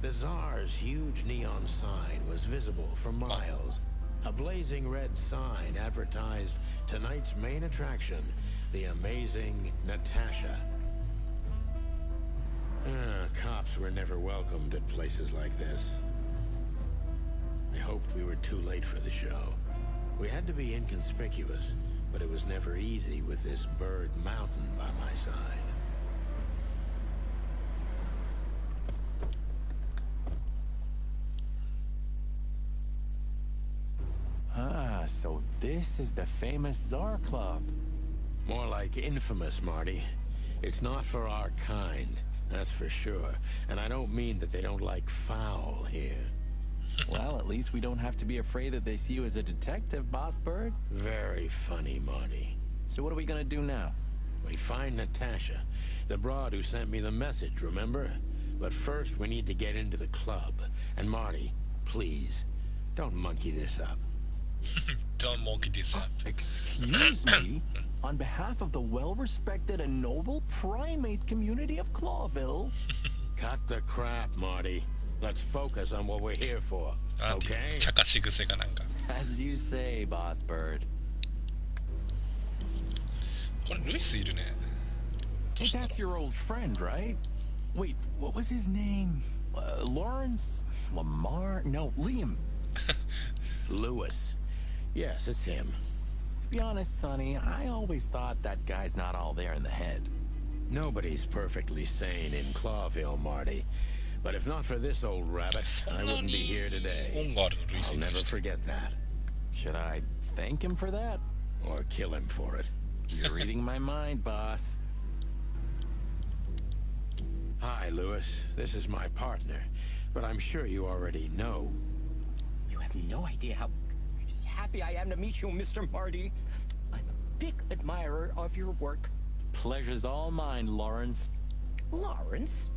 The Tsar's huge neon sign was visible for miles. A blazing red sign advertised tonight's main attraction, the amazing Natasha. Cops were never welcomed at places like this. I hoped we were too late for the show. We had to be inconspicuous, but it was never easy with this bird mountain by my side. So this is the famous Tsar Club. More like infamous, Marty. It's not for our kind, that's for sure. And I don't mean that they don't like foul here. Well, at least we don't have to be afraid that they see you as a detective, Boss Bird. Very funny, Marty. So what are we gonna do now? We find Natasha, the broad who sent me the message, remember? But first we need to get into the club. And Marty, please, don't monkey this up. Don't monkey this up. Excuse me? On behalf of the well-respected and noble primate community of Clawville. Cut the crap, Marty. Let's focus on what we're here for, okay? 茶化し癖がなんか。As you say, Boss Bird. これルイスいるね。 Hey, that's your old friend, right? Wait, what was his name? Lawrence? Lamar? No, Liam. Lewis. Yes, it's him. To be honest, Sonny, I always thought that guy's not all there in the head. Nobody's perfectly sane in Clawville, Marty. But if not for this old rabbit, I wouldn't be here today. I'll never forget that. Should I thank him for that? Or kill him for it? You're reading my mind, boss. Hi, Lewis. This is my partner. But I'm sure you already know. You have no idea how happy I am to meet you, Mr. Marty. I'm a big admirer of your work. Pleasure's all mine, Lawrence. Lawrence?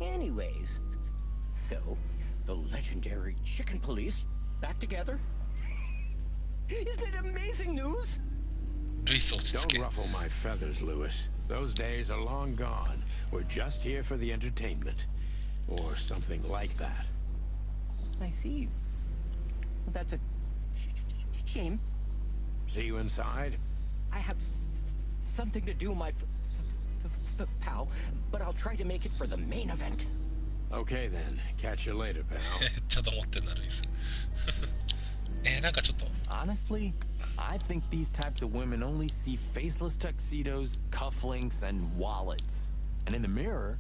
Anyways, so, the legendary chicken police back together? Isn't it amazing news? Don't ruffle my feathers, Lewis. Those days are long gone. We're just here for the entertainment. Or something like that. I see. That's a shame. See you inside? I have something to do, my pal, but I'll try to make it for the main event. Okay then. Catch you later, pal. めっちゃと思ってんなルイス。なんかちょっと。Honestly, I think these types of women only see faceless tuxedos, cufflinks, and wallets. And in the mirror,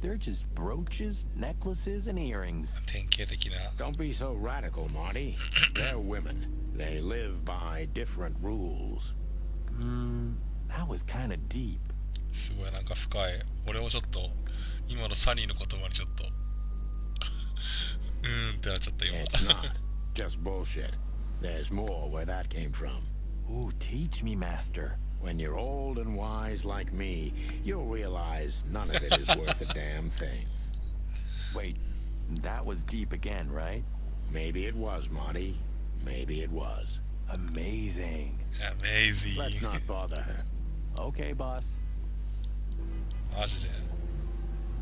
they're just brooches, necklaces, and earrings. 典型的な。 Don't be so radical, Marty. They're women. They live by different rules. That was kind of deep. すごいなんか深い。俺もちょっと今のサニーの言葉にちょっとってなっちゃった今。It's not just bullshit. There's more where that came from. Ooh, teach me, master. When you're old and wise like me, you'll realize none of it is worth a damn thing. Wait, that was deep again, right? Maybe it was, Marty. Maybe it was. Amazing. Amazing. Let's not bother her. Okay, boss. マジで。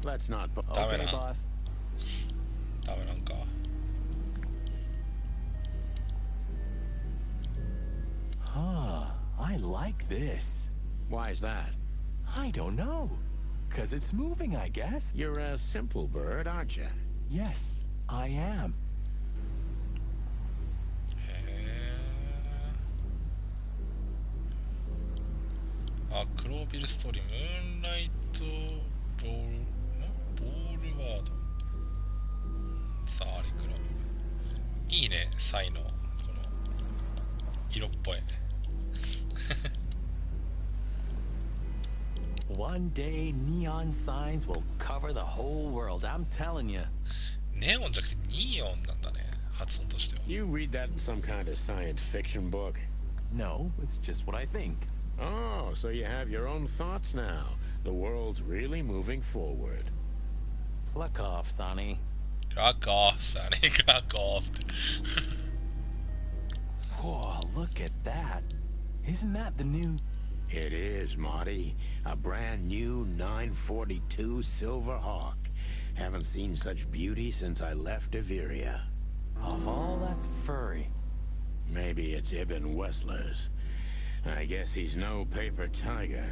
Let's not Okay, boss. ダメなんか。 Huh, I like this. Why is that? I don't know. 'Cause it's moving, I guess. You're a simple bird, aren't you? Yes, I am. クロービルストーリー、ムーンライトボールワード。さあ、リクラブ。いいね、サイのこの色っぽい。One day, neon signs will cover the whole world. I'm telling you. ネオンじゃなくてニオンなんだね、発音としては。You read that in some kind of science fiction book? No, it's just what I think. Oh, so you have your own thoughts now. The world's really moving forward. Pluck off, Sonny. Crack off, Sonny, crack off. Whoa, look at that. Isn't that the new... It is, Marty. A brand new 942 Silver Hawk. Haven't seen such beauty since I left Iveria. Of all that's furry. Maybe it's Ibn Wessler's. I guess he's no paper tiger.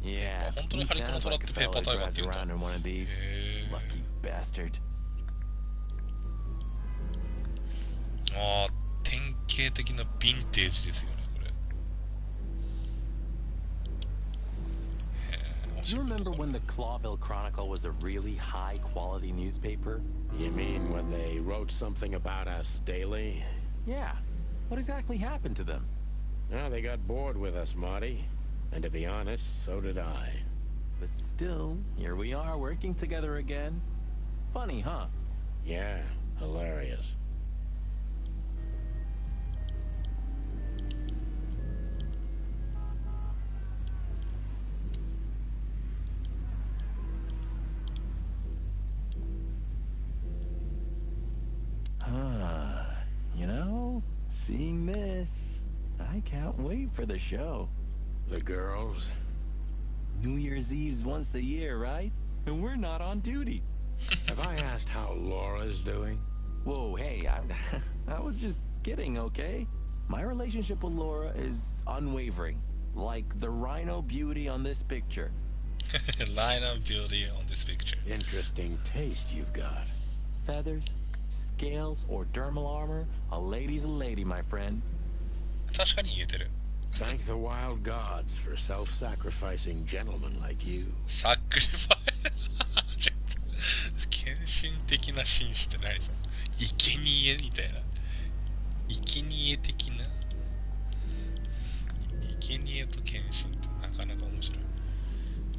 Yeah, he sounds like a fella who drives around in one of these. Lucky bastard. ああ、典型的なヴィンテージですよね、これ。Do you remember when the Clawville Chronicle was a really high-quality newspaper? You mean when they wrote something about us daily? Yeah. What exactly happened to them? Well, they got bored with us, Marty. And to be honest, so did I. But still, here we are working together again. Funny, huh? Yeah, hilarious. You know, seeing this, I can't wait for the show. The girls? New Year's Eve's once a year, right? And we're not on duty. Have I asked how Laura's doing? Whoa, hey, I was just kidding, okay? My relationship with Laura is unwavering, like the rhino beauty on this picture. Rhino beauty on this picture. Interesting taste you've got. Feathers, scales, or dermal armor, a lady's a lady, my friend. 確かに言えてる。Thank the wild gods for self-sacrificing gentlemen like you. サクリファイちょっと献身的な紳士って何さ、生贄みたいな、生贄的な、生贄と献身ってなかなか面白い。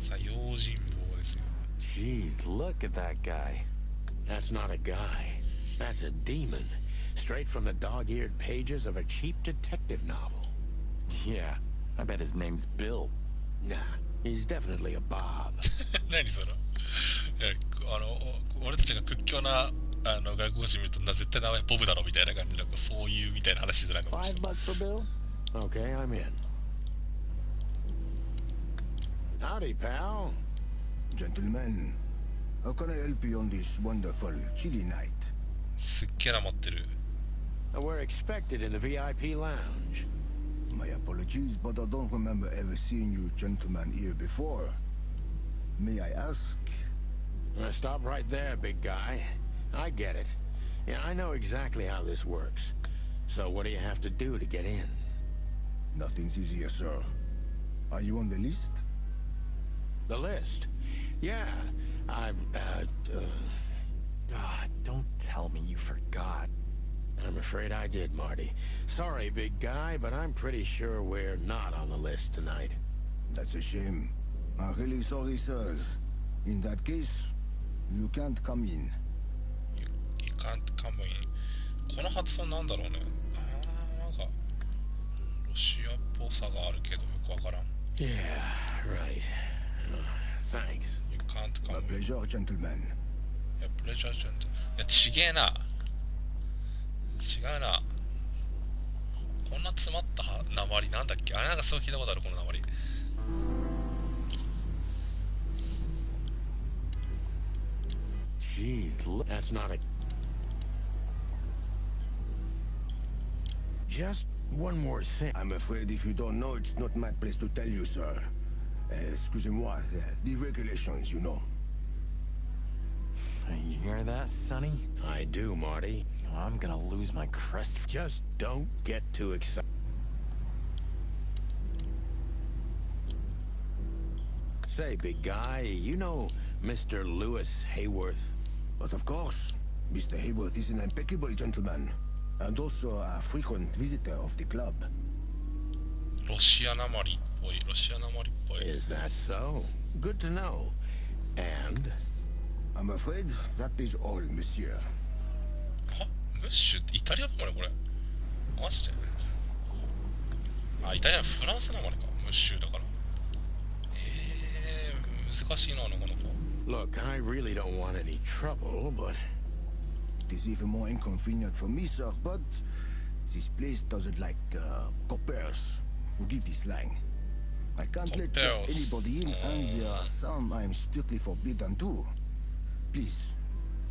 さあ、用心棒ですよ。Jeez, look at that guy. That's not a guy. That's a demon. Straight from the dog-eared pages of a cheap detective novel. Yeah, I bet his name's Bill. Nah, he's definitely a Bob. 何それ？俺たちが屈強な外国人見ると絶対名前ボブだろみたいな感じでそういうみたいな話じゃなかった。$5 for Bill? Okay, I'm in. Howdy, pal. Gentlemen, how can I help you on this wonderful chilly night? すっげえな待ってる。We're expected in the VIP lounge. My apologies, but I don't remember ever seeing you gentlemen here before. May I ask? Stop right there, big guy. I get it. Yeah, I know exactly how this works. So what do you have to do to get in? Nothing's easier, sir. Are you on the list? The list? Yeah, don't tell me you forgot. I'm afraid I did, Marty. Sorry, big guy, but I'm pretty sure we're not on the list tonight. That's a shame. I'm really sorry, sirs. In that case, you can't come in. You can't come in. この発音なんだろうね。なんかロシアっぽさがあるけどよくわからん。Yeah, right. Thanks. You can't come in. My pleasure, gentlemen. Yeah, pleasure, gentlemen. いや、ちげえな。違うな。こんな詰まった訛りなんだっけ？あれなんかそう聞いたことあるこの訛り。Jeez, that's not a... Just one more thing. I'm afraid if you don't know, it's not my place to tell you, sir. Excusez-moi, the regulations, you know. You hear that, Sonny? I do, Marty. I'm gonna lose my crest. Just don't get too excited. Say, big guy, you know Mr. Lewis Hayworth? But of course, Mr. Hayworth is an impeccable gentleman, and also a frequent visitor of the club. ロシアなまりっぽい。ロシアなまりっぽい。 Is that so? Good to know. And? I'm afraid that is all, monsieur. あ、ムッシュってイタリアなまりこれ。マジで。あ、イタリア、フランスなまりか。ムッシュだから。難しいな、なかなか。Look, I really don't want any trouble, but... It is even more inconvenient for me, sir, but this place doesn't like coppers. Forgive this slang. I can't let just anybody in, and there are some I'm strictly forbidden to. Please,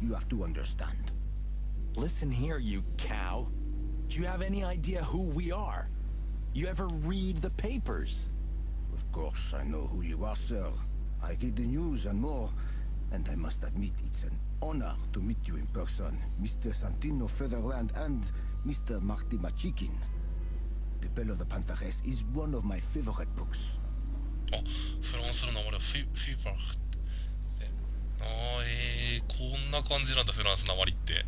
you have to understand. Listen here, you cow. Do you have any idea who we are? You ever read the papers? Of course, I know who you are, sir. I read the news and more, and I must admit it's an honor to meet you in person, Mr. Santino Featherland and Mr. Marty Machikin. The Bell of the Pantheress is one of my favorite books. あ、フランスの名前はフィーバーって。こんな感じなんだ、フランスなまりって。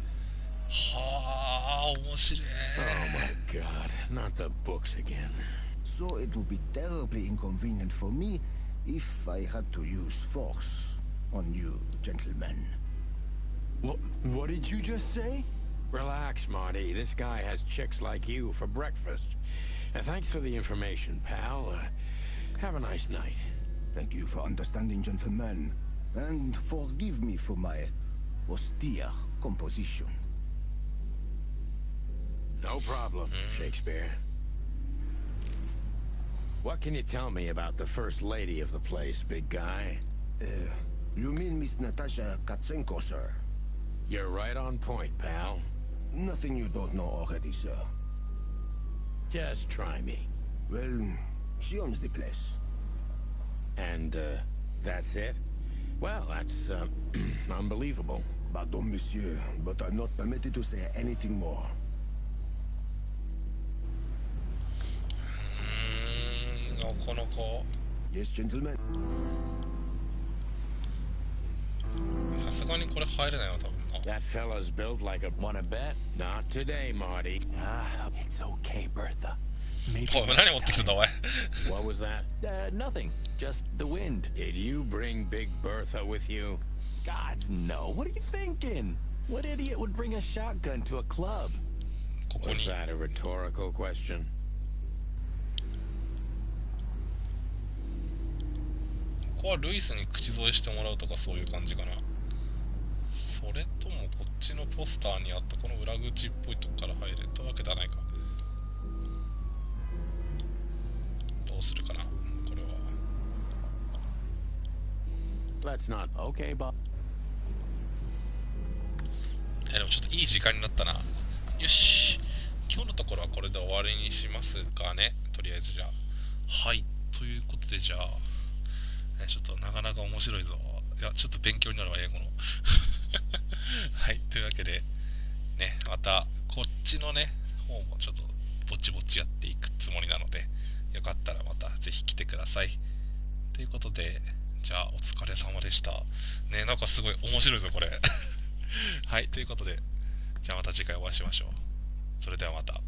はあ、面白い。Oh my god, not the books again. So it would be terribly inconvenient for me if I had to use force on you, gentlemen. What did you just say? Relax, Marty. This guy has chicks like you for breakfast. And thanks for the information, pal. Have a nice night. Thank you for understanding, gentlemen. And forgive me for my austere composition. No problem, Shakespeare. What can you tell me about the first lady of the place, big guy? You mean Miss Natasha Katsenko, sir? You're right on point, pal. Nothing you don't know already, sir. Just try me. Well, she owns the place. And, that's it? Well, that's, unbelievable. Pardon, monsieur, but I'm not permitted to say anything more. Yes, gentlemen. さすがにこれ入れないよ、多分。 That fella's built like a... Wanna bet? Not today, Marty. It's okay, Bertha. Maybe おい、何持ってきたんだ、おい。 What was that? Nothing. Just the wind. Did you bring Big Bertha with you? Gods, no. What are you thinking? What idiot would bring a shotgun to a club? Was that a rhetorical question? ここはルイスに口添えしてもらうとかそういう感じかな。それともこっちのポスターにあったこの裏口っぽいとこから入れたわけではないか。どうするかな、これは。 Let's not. Okay, Bob. でもちょっといい時間になったな。よし。今日のところはこれで終わりにしますかね。とりあえずじゃあ。はい。ということでじゃあ。ちょっとなかなか面白いぞ。いや、ちょっと勉強になるわ、英語の。はい、というわけで、ね、また、こっちのね、方もちょっと、ぼちぼちやっていくつもりなので、よかったらまたぜひ来てください。ということで、じゃあ、お疲れ様でした。ね、なんかすごい面白いぞ、これ。はい、ということで、じゃあまた次回お会いしましょう。それではまた。